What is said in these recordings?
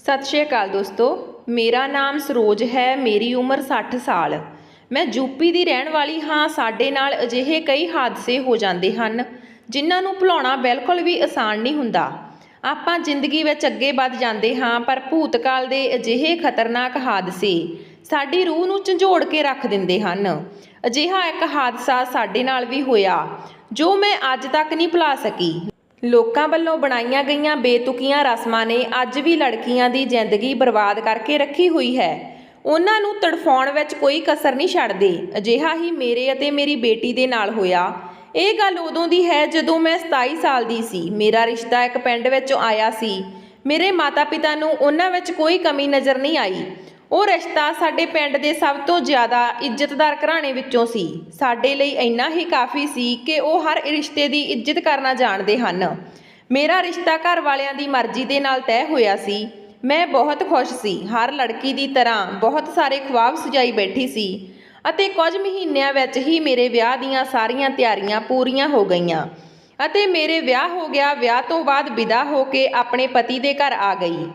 सत श्री अकाल दोस्तों, मेरा नाम सरोज है। मेरी उम्र 60 साल। मैं यूपी की रहने वाली हाँ। साडे नाल अजिहे कई हादसे हो जाते हैं जिन्हां नूं भुलाउणा बिल्कुल भी आसान नहीं हुंदा। आपां जिंदगी विच अगे वध जांदे हाँ, पर भूतकाल दे अजिहे खतरनाक हादसे साडी रूह नूं झंझोड़ के रख दिंदे हन। अजिहा एक हादसा साडे नाल भी होया जो मैं अज तक नहीं भुला सकी। लोकां वल्लों बनाईयां गईयां बेतुकीयां रस्मां ने अज भी लड़कियां दी जिंदगी बर्बाद करके रखी हुई है। उन्हां नूं तड़फाउण विच कोई कसर नहीं छड्डदे। अजिहा ही मेरे अते मेरी बेटी दे नाल होया। ਇਹ ਗੱਲ ਉਦੋਂ ਦੀ ਹੈ ਜਦੋਂ मैं 27 ਸਾਲ ਦੀ ਸੀ। ਮੇਰਾ ਰਿਸ਼ਤਾ ਇੱਕ ਪਿੰਡ ਵਿੱਚੋਂ ਆਇਆ ਸੀ। ਮੇਰੇ ਮਾਤਾ ਪਿਤਾ ਨੂੰ ਉਹਨਾਂ ਵਿੱਚ ਕੋਈ ਕਮੀ ਨਜ਼ਰ ਨਹੀਂ ਆਈ। ਉਹ ਰਿਸ਼ਤਾ ਸਾਡੇ ਪਿੰਡ ਦੇ ਸਭ ਤੋਂ ਜ਼ਿਆਦਾ ਇੱਜ਼ਤਦਾਰ ਘਰਾਣੇ ਵਿੱਚੋਂ ਸੀ। ਸਾਡੇ ਲਈ ਇੰਨਾ ਹੀ ਕਾਫੀ ਸੀ ਕਿ ਉਹ ਹਰ ਰਿਸ਼ਤੇ ਦੀ ਇੱਜ਼ਤ ਕਰਨਾ ਜਾਣਦੇ ਹਨ। ਮੇਰਾ ਰਿਸ਼ਤਾ ਘਰ ਵਾਲਿਆਂ ਦੀ ਮਰਜ਼ੀ ਦੇ ਨਾਲ ਤੈਅ ਹੋਇਆ ਸੀ। ਮੈਂ ਬਹੁਤ ਖੁਸ਼ ਸੀ। ਹਰ ਲੜਕੀ ਦੀ ਤਰ੍ਹਾਂ ਬਹੁਤ ਸਾਰੇ ਖੁਆਬ ਸਜਾਈ ਬੈਠੀ ਸੀ ਅਤੇ ਕੁਝ ਮਹੀਨਿਆਂ ਵਿੱਚ ਹੀ ਮੇਰੇ ਵਿਆਹ ਦੀਆਂ ਸਾਰੀਆਂ ਤਿਆਰੀਆਂ ਪੂਰੀਆਂ ਹੋ ਗਈਆਂ ਅਤੇ ਮੇਰੇ ਵਿਆਹ ਹੋ ਗਿਆ। ਵਿਆਹ ਤੋਂ ਬਾਅਦ ਵਿਦਾ ਹੋ ਕੇ ਆਪਣੇ ਪਤੀ ਦੇ ਘਰ ਆ ਗਈ।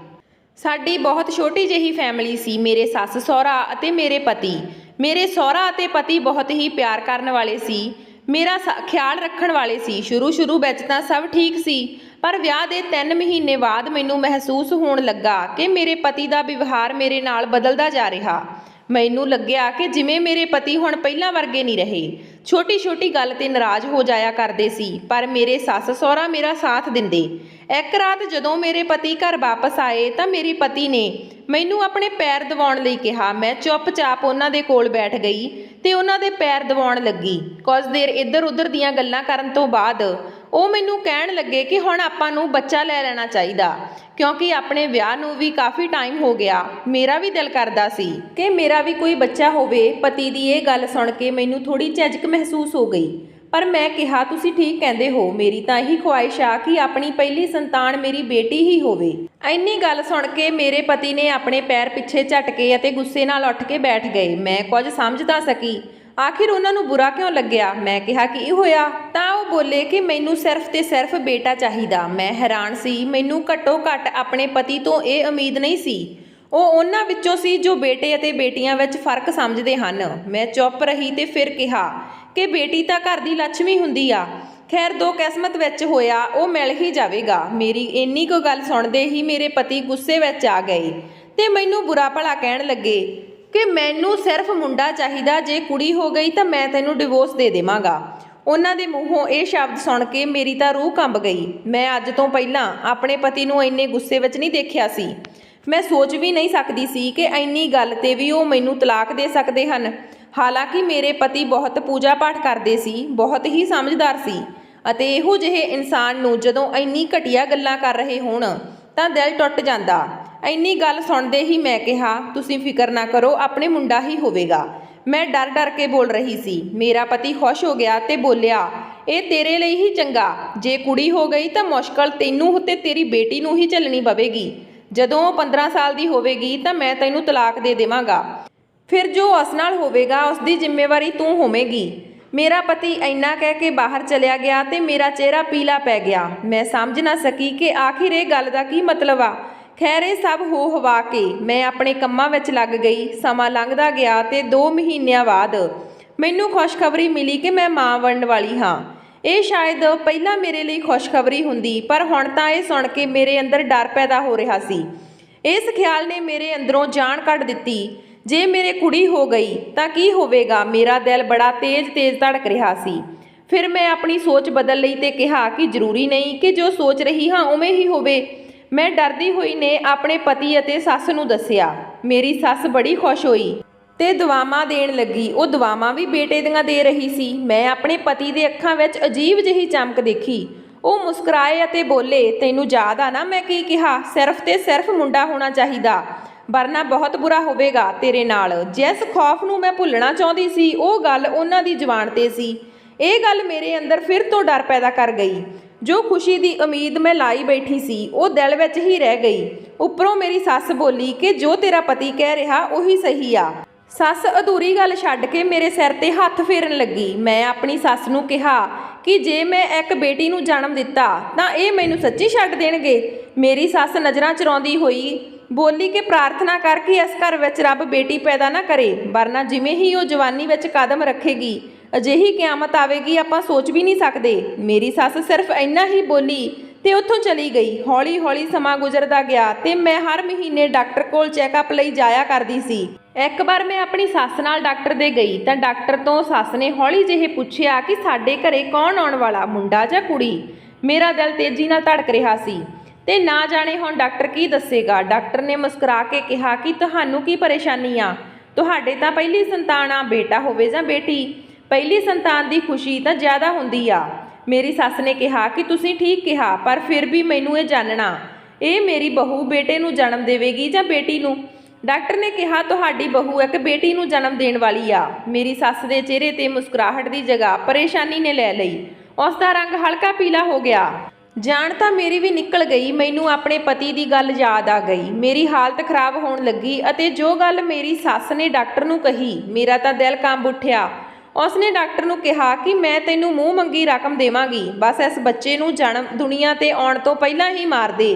ਸਾਡੀ ਬਹੁਤ ਛੋਟੀ ਜਿਹੀ ਫੈਮਿਲੀ ਸੀ। ਮੇਰੇ ਸੱਸ ਸਹੁਰਾ ਅਤੇ ਮੇਰੇ ਪਤੀ। ਮੇਰੇ ਸਹੁਰਾ ਅਤੇ ਪਤੀ ਬਹੁਤ ਹੀ ਪਿਆਰ ਕਰਨ ਵਾਲੇ ਸੀ। ਮੇਰਾ ਖਿਆਲ ਰੱਖਣ ਵਾਲੇ ਸੀ। ਸ਼ੁਰੂ ਵਿੱਚ ਤਾਂ ਸਭ ਠੀਕ ਸੀ, ਪਰ ਵਿਆਹ ਦੇ 3 ਮਹੀਨੇ ਬਾਅਦ ਮੈਨੂੰ ਮਹਿਸੂਸ ਹੋਣ ਲੱਗਾ ਕਿ ਮੇਰੇ ਪਤੀ ਦਾ ਵਿਵਹਾਰ ਮੇਰੇ ਨਾਲ ਬਦਲਦਾ ਜਾ ਰਿਹਾ। ਮੈਨੂੰ ਲੱਗਿਆ ਕਿ ਜਿਵੇਂ ਮੇਰੇ ਪਤੀ ਹੁਣ ਪਹਿਲਾਂ ਵਰਗੇ ਨਹੀਂ ਰਹੇ। ਛੋਟੀ ਛੋਟੀ ਗੱਲ ਤੇ ਨਾਰਾਜ਼ ਹੋ ਜਾਇਆ ਕਰਦੇ ਸੀ, ਪਰ ਮੇਰੇ ਸੱਸ ਸਹੁਰਾ ਮੇਰਾ ਸਾਥ ਦਿੰਦੇ। ਇੱਕ ਰਾਤ ਜਦੋਂ ਮੇਰੇ ਪਤੀ ਘਰ ਵਾਪਸ ਆਏ ਤਾਂ ਮੇਰੇ ਪਤੀ ਨੇ ਮੈਨੂੰ ਆਪਣੇ ਪੈਰ ਦਬਾਉਣ ਲਈ ਕਿਹਾ। ਮੈਂ ਚੁੱਪਚਾਪ ਉਹਨਾਂ ਦੇ ਕੋਲ ਬੈਠ ਗਈ ਤੇ ਉਹਨਾਂ ਦੇ ਪੈਰ ਦਬਾਉਣ ਲੱਗੀ। ਕੁਝ ਦੇਰ ਇੱਧਰ ਉੱਧਰ ਦੀਆਂ ਗੱਲਾਂ ਕਰਨ ਤੋਂ ਬਾਅਦ ਉਹ ਮੈਨੂੰ ਕਹਿਣ ਲੱਗੇ ਕਿ ਹੁਣ ਆਪਾਂ ਨੂੰ ਬੱਚਾ ਲੈ ਲੈਣਾ ਚਾਹੀਦਾ, ਕਿਉਂਕਿ ਆਪਣੇ ਵਿਆਹ ਨੂੰ ਵੀ ਕਾਫੀ ਟਾਈਮ ਹੋ ਗਿਆ। ਮੇਰਾ ਵੀ ਦਿਲ ਕਰਦਾ ਸੀ ਕਿ ਮੇਰਾ ਵੀ ਕੋਈ ਬੱਚਾ ਹੋਵੇ। ਪਤੀ ਦੀ ਇਹ ਗੱਲ ਸੁਣ ਕੇ ਮੈਨੂੰ ਥੋੜੀ ਝਿਜਕ ਮਹਿਸੂਸ ਹੋ ਗਈ, ਪਰ ਮੈਂ ਕਿਹਾ ਤੁਸੀਂ ਠੀਕ ਕਹਿੰਦੇ ਹੋ। ਮੇਰੀ ਤਾਂ ਇਹੀ ਖੁਆਇਸ਼ ਆ ਕਿ ਆਪਣੀ ਪਹਿਲੀ ਸੰਤਾਨ ਮੇਰੀ ਬੇਟੀ ਹੀ ਹੋਵੇ। ਇੰਨੀ ਗੱਲ ਸੁਣ ਕੇ ਮੇਰੇ ਪਤੀ ਨੇ ਆਪਣੇ ਪੈਰ ਪਿੱਛੇ ਝਟਕੇ ਅਤੇ ਗੁੱਸੇ ਨਾਲ ਉੱਠ ਕੇ ਬੈਠ ਗਏ। ਮੈਂ ਕੁਝ ਸਮਝ ਤਾਂ ਸਕੀ ਆਖਿਰ ਉਹਨਾਂ ਨੂੰ ਬੁਰਾ ਕਿਉਂ ਲੱਗਿਆ। ਮੈਂ ਕਿਹਾ ਕੀ ਹੋਇਆ, ਤਾਂ ਉਹ ਬੋਲੇ ਕਿ ਮੈਨੂੰ ਸਿਰਫ ਤੇ ਸਿਰਫ ਬੇਟਾ ਚਾਹੀਦਾ। ਮੈਂ ਹੈਰਾਨ ਸੀ। ਮੈਨੂੰ ਘੱਟੋ ਘੱਟ ਆਪਣੇ ਪਤੀ ਤੋਂ ਇਹ ਉਮੀਦ ਨਹੀਂ ਸੀ। ਉਹ ਉਹਨਾਂ ਵਿੱਚੋਂ ਸੀ ਜੋ ਬੇਟੇ ਅਤੇ ਬੇਟੀਆਂ ਵਿੱਚ ਫਰਕ ਸਮਝਦੇ ਹਨ। ਮੈਂ ਚੁੱਪ ਰਹੀ ਤੇ ਫਿਰ ਕਿਹਾ ਕਿ ਬੇਟੀ ਤਾਂ ਘਰ ਦੀ ਲੱਛਮੀ ਹੁੰਦੀ ਆ। ਖੈਰ ਦੋ ਕਿਸਮਤ ਵਿੱਚ ਹੋਇਆ ਉਹ ਮਿਲ ਹੀ ਜਾਵੇਗਾ। ਮੇਰੀ ਇੰਨੀ ਕੁ ਗੱਲ ਸੁਣਦੇ ਹੀ ਮੇਰੇ ਪਤੀ ਗੁੱਸੇ ਵਿੱਚ ਆ ਗਏ ਤੇ ਮੈਨੂੰ ਬੁਰਾ ਭਲਾ ਕਹਿਣ ਲੱਗੇ ਕਿ ਮੈਨੂੰ ਸਿਰਫ ਮੁੰਡਾ ਚਾਹੀਦਾ, ਜੇ ਕੁੜੀ ਹੋ ਗਈ ਤਾਂ ਮੈਂ ਤੈਨੂੰ ਡਿਵੋਰਸ ਦੇ ਦੇਵਾਂਗਾ। ਉਹਨਾਂ ਦੇ ਮੂੰਹੋਂ ਇਹ ਸ਼ਬਦ ਸੁਣ ਕੇ ਮੇਰੀ ਤਾਂ ਰੂਹ ਕੰਬ ਗਈ। ਮੈਂ ਅੱਜ ਤੋਂ ਪਹਿਲਾਂ ਆਪਣੇ ਪਤੀ ਨੂੰ ਇੰਨੇ ਗੁੱਸੇ ਵਿੱਚ ਨਹੀਂ ਦੇਖਿਆ ਸੀ। ਮੈਂ ਸੋਚ ਵੀ ਨਹੀਂ ਸਕਦੀ ਸੀ ਕਿ ਇੰਨੀ ਗੱਲ ਤੇ ਵੀ ਉਹ ਮੈਨੂੰ ਤਲਾਕ ਦੇ ਸਕਦੇ ਹਨ। ਹਾਲਾਂਕਿ ਮੇਰੇ ਪਤੀ ਬਹੁਤ ਪੂਜਾ ਪਾਠ ਕਰਦੇ ਸੀ, ਬਹੁਤ ਹੀ ਸਮਝਦਾਰ ਸੀ ਅਤੇ ਇਹੋ ਜਿਹੇ ਇਨਸਾਨ ਨੂੰ ਜਦੋਂ ਇੰਨੀ ਘਟੀਆ ਗੱਲਾਂ ਕਰ ਰਹੇ ਹੋਣ ਤਾਂ ਦਿਲ ਟੁੱਟ ਜਾਂਦਾ। ਇੰਨੀ ਗੱਲ ਸੁਣਦੇ ਹੀ ਮੈਂ ਕਿਹਾ ਤੁਸੀਂ ਫਿਕਰ ਨਾ ਕਰੋ, ਆਪਣੇ ਮੁੰਡਾ ਹੀ ਹੋਵੇਗਾ। ਮੈਂ ਡਰ ਕੇ ਬੋਲ ਰਹੀ ਸੀ। ਮੇਰਾ ਪਤੀ ਖੁਸ਼ ਹੋ ਗਿਆ ਤੇ ਬੋਲਿਆ ਇਹ ਤੇਰੇ ਲਈ ਹੀ ਚੰਗਾ। ਜੇ ਕੁੜੀ ਹੋ ਗਈ ਤਾਂ ਮੁਸ਼ਕਲ ਤੈਨੂੰ ਤੇ ਤੇਰੀ ਬੇਟੀ ਨੂੰ ਹੀ ਝੱਲਣੀ ਪਵੇਗੀ। ਜਦੋਂ ਉਹ 15 ਸਾਲ ਦੀ ਹੋਵੇਗੀ ਤਾਂ ਮੈਂ ਤੈਨੂੰ ਤਲਾਕ ਦੇ ਦੇਵਾਂਗਾ। ਫਿਰ ਜੋ ਉਸ ਨਾਲ ਹੋਵੇਗਾ ਉਸ ਦੀ ਜ਼ਿੰਮੇਵਾਰੀ ਤੂੰ ਹੋਵੇਂਗੀ। ਮੇਰਾ ਪਤੀ ਇੰਨਾ ਕਹਿ ਕੇ ਬਾਹਰ ਚਲਿਆ ਗਿਆ ਤੇ ਮੇਰਾ ਚਿਹਰਾ ਪੀਲਾ ਪੈ ਗਿਆ। ਮੈਂ ਸਮਝ ਨਾ ਸਕੀ ਕਿ ਆਖਿਰ ਇਹ ਗੱਲ ਦਾ ਕੀ ਮਤਲਬ ਆ। ਖੈਰ ਇਹ ਸਭ ਹੋ ਹਵਾ ਕੇ ਮੈਂ ਆਪਣੇ ਕੰਮਾਂ ਵਿੱਚ ਲੱਗ ਗਈ। ਸਮਾਂ ਲੰਘਦਾ ਗਿਆ ਤੇ 2 ਮਹੀਨਿਆਂ ਬਾਅਦ ਮੈਨੂੰ ਖੁਸ਼ਖਬਰੀ ਮਿਲੀ ਕਿ ਮੈਂ ਮਾਂ ਬਣਨ ਵਾਲੀ ਹਾਂ। ਇਹ ਸ਼ਾਇਦ ਪਹਿਲਾਂ ਮੇਰੇ ਲਈ ਖੁਸ਼ਖਬਰੀ ਹੁੰਦੀ, ਪਰ ਹੁਣ ਤਾਂ ਇਹ ਸੁਣ ਕੇ ਮੇਰੇ ਅੰਦਰ ਡਰ ਪੈਦਾ ਹੋ ਰਿਹਾ ਸੀ। ਇਸ ਖਿਆਲ ਨੇ ਮੇਰੇ ਅੰਦਰੋਂ ਜਾਨ ਕੱਢ ਦਿੱਤੀ। ਜੇ ਮੇਰੇ ਕੁੜੀ ਹੋ ਗਈ ਤਾਂ ਕੀ ਹੋਵੇਗਾ। ਮੇਰਾ ਦਿਲ ਬੜਾ ਤੇਜ਼ ਧੜਕ ਰਿਹਾ ਸੀ। ਫਿਰ ਮੈਂ ਆਪਣੀ ਸੋਚ ਬਦਲ ਲਈ ਤੇ ਕਿਹਾ ਕਿ ਜ਼ਰੂਰੀ ਨਹੀਂ ਕਿ ਜੋ ਸੋਚ ਰਹੀ ਹਾਂ ਉਵੇਂ ਹੀ ਹੋਵੇ। ਮੈਂ ਡਰਦੀ ਹੋਈ ਨੇ ਆਪਣੇ ਪਤੀ ਅਤੇ ਸੱਸ ਨੂੰ ਦੱਸਿਆ। ਮੇਰੀ ਸੱਸ ਬੜੀ ਖੁਸ਼ ਹੋਈ ਤੇ ਦੁਆਵਾਂ ਦੇਣ ਲੱਗੀ। ਉਹ ਦੁਆਵਾਂ ਵੀ ਬੇਟੇ ਦੀਆਂ ਦੇ ਰਹੀ ਸੀ। ਮੈਂ ਆਪਣੇ ਪਤੀ ਦੇ ਅੱਖਾਂ ਵਿੱਚ ਅਜੀਬ ਜਿਹੀ ਚਮਕ ਦੇਖੀ। ਉਹ ਮੁਸਕਰਾਏ ਅਤੇ ਬੋਲੇ ਤੈਨੂੰ ਯਾਦ ਆ ਨਾ ਮੈਂ ਕੀ ਕਿਹਾ, ਸਿਰਫ ਤੇ ਸਿਰਫ ਮੁੰਡਾ ਹੋਣਾ ਚਾਹੀਦਾ, ਵਰਨਾ ਬਹੁਤ ਬੁਰਾ ਹੋਵੇਗਾ ਤੇਰੇ ਨਾਲ। ਜਿਸ ਖੌਫ ਨੂੰ ਮੈਂ ਭੁੱਲਣਾ ਚਾਹੁੰਦੀ ਸੀ ਉਹ ਗੱਲ ਉਹਨਾਂ ਦੀ ਜ਼ੁਬਾਨ ਤੇ ਸੀ। ਇਹ ਗੱਲ ਮੇਰੇ ਅੰਦਰ ਫਿਰ ਤੋਂ ਡਰ ਪੈਦਾ ਕਰ ਗਈ। ਜੋ ਖੁਸ਼ੀ ਦੀ ਉਮੀਦ ਮੈਂ ਲਾਈ ਬੈਠੀ ਸੀ ਉਹ ਦਿਲ ਵਿੱਚ ਹੀ ਰਹਿ ਗਈ। ਉੱਪਰੋਂ ਮੇਰੀ ਸੱਸ ਬੋਲੀ ਕਿ ਜੋ ਤੇਰਾ ਪਤੀ ਕਹਿ ਰਿਹਾ ਉਹੀ ਸਹੀ ਆ। ਸੱਸ ਅਧੂਰੀ ਗੱਲ ਛੱਡ ਕੇ ਮੇਰੇ ਸਿਰ ਤੇ ਹੱਥ ਫੇਰਨ ਲੱਗੀ। ਮੈਂ ਆਪਣੀ ਸੱਸ ਨੂੰ ਕਿਹਾ ਕਿ ਜੇ ਮੈਂ ਇੱਕ ਬੇਟੀ ਨੂੰ ਜਨਮ ਦਿੱਤਾ ਤਾਂ ਇਹ ਮੈਨੂੰ ਸੱਚੀ ਛੱਡ ਦੇਣਗੇ। ਮੇਰੀ ਸੱਸ ਨਜ਼ਰਾਂ ਚੁਰਾਉਂਦੀ ਹੋਈ ਬੋਲੀ ਕਿ ਪ੍ਰਾਰਥਨਾ ਕਰ ਕਿ ਇਸ ਘਰ ਵਿੱਚ ਰੱਬ ਬੇਟੀ ਪੈਦਾ ਨਾ ਕਰੇ, ਵਰਨਾ ਜਿਵੇਂ ਹੀ ਉਹ ਜਵਾਨੀ ਵਿੱਚ ਕਦਮ ਰੱਖੇਗੀ ਅਜਿਹੀ ਕਿਆਮਤ ਆਵੇਗੀ ਆਪਾਂ ਸੋਚ ਵੀ ਨਹੀਂ ਸਕਦੇ। ਮੇਰੀ ਸੱਸ ਸਿਰਫ ਇੰਨਾ ਹੀ ਬੋਲੀ ਤੇ ਉੱਥੋਂ ਚਲੀ ਗਈ। ਹੌਲੀ ਹੌਲੀ ਸਮਾਂ ਗੁਜ਼ਰਦਾ ਗਿਆ ਤੇ ਮੈਂ ਹਰ ਮਹੀਨੇ ਡਾਕਟਰ ਕੋਲ ਚੈੱਕਅਪ ਲਈ ਜਾਇਆ ਕਰਦੀ ਸੀ। ਇੱਕ ਵਾਰ ਮੈਂ ਆਪਣੀ ਸੱਸ ਨਾਲ ਡਾਕਟਰ ਦੇ ਗਈ ਤਾਂ ਡਾਕਟਰ ਤੋਂ ਸੱਸ ਨੇ ਹੌਲੀ ਜਿਹੇ ਪੁੱਛਿਆ ਕਿ ਸਾਡੇ ਘਰੇ ਕੌਣ ਆਉਣ ਵਾਲਾ, ਮੁੰਡਾ ਜਾਂ ਕੁੜੀ। ਮੇਰਾ ਦਿਲ ਤੇਜ਼ੀ ਨਾਲ ਧੜਕ ਰਿਹਾ ਸੀ ਤੇ ਨਾ ਜਾਣੇ ਹੁਣ ਡਾਕਟਰ ਕੀ ਦੱਸੇਗਾ। ਡਾਕਟਰ ਨੇ ਮੁਸਕਰਾ ਕੇ ਕਿਹਾ ਕਿ ਤੁਹਾਨੂੰ ਕੀ ਪਰੇਸ਼ਾਨੀ ਆ, ਤੁਹਾਡੇ ਤਾਂ ਪਹਿਲੀ ਸੰਤਾਨ ਆ, ਬੇਟਾ ਹੋਵੇ ਜਾਂ ਬੇਟੀ, ਪਹਿਲੀ ਸੰਤਾਨ ਦੀ ਖੁਸ਼ੀ ਤਾਂ ਜ਼ਿਆਦਾ ਹੁੰਦੀ ਆ। ਮੇਰੀ ਸੱਸ ਨੇ ਕਿਹਾ ਕਿ ਤੁਸੀਂ ਠੀਕ ਕਿਹਾ, ਪਰ ਫਿਰ ਵੀ ਮੈਨੂੰ ਇਹ ਜਾਣਨਾ, ਇਹ ਮੇਰੀ ਬਹੂ ਬੇਟੇ ਨੂੰ ਜਨਮ ਦੇਵੇਗੀ ਜਾਂ ਬੇਟੀ ਨੂੰ। ਡਾਕਟਰ ਨੇ ਕਿਹਾ ਤੁਹਾਡੀ ਬਹੂ ਇੱਕ ਬੇਟੀ ਨੂੰ ਜਨਮ ਦੇਣ ਵਾਲੀ ਆ। ਮੇਰੀ ਸੱਸ ਦੇ ਚਿਹਰੇ ਤੇ ਮੁਸਕਰਾਹਟ ਦੀ ਜਗ੍ਹਾ ਪਰੇਸ਼ਾਨੀ ਨੇ ਲੈ ਲਈ। ਉਸ ਦਾ ਰੰਗ ਹਲਕਾ ਪੀਲਾ ਹੋ ਗਿਆ। ਜਾਨ ਤਾਂ ਮੇਰੀ ਵੀ ਨਿਕਲ ਗਈ। ਮੈਨੂੰ ਆਪਣੇ ਪਤੀ ਦੀ ਗੱਲ ਯਾਦ ਆ ਗਈ। ਮੇਰੀ ਹਾਲਤ ਖਰਾਬ ਹੋਣ ਲੱਗੀ ਅਤੇ ਜੋ ਗੱਲ ਮੇਰੀ ਸੱਸ ਨੇ ਡਾਕਟਰ ਨੂੰ ਕਹੀ, ਮੇਰਾ ਤਾਂ ਦਿਲ ਕੰਬ ਉੱਠਿਆ। ਉਸਨੇ ਡਾਕਟਰ ਨੂੰ ਕਿਹਾ ਕਿ ਮੈਂ ਤੈਨੂੰ ਮੂੰਹ ਮੰਗੀ ਰਕਮ ਦੇਵਾਂਗੀ, ਬਸ ਇਸ ਬੱਚੇ ਨੂੰ ਜਨਮ ਦੁਨੀਆ ਤੇ ਆਉਣ ਤੋਂ ਪਹਿਲਾਂ ਹੀ ਮਾਰ ਦੇ।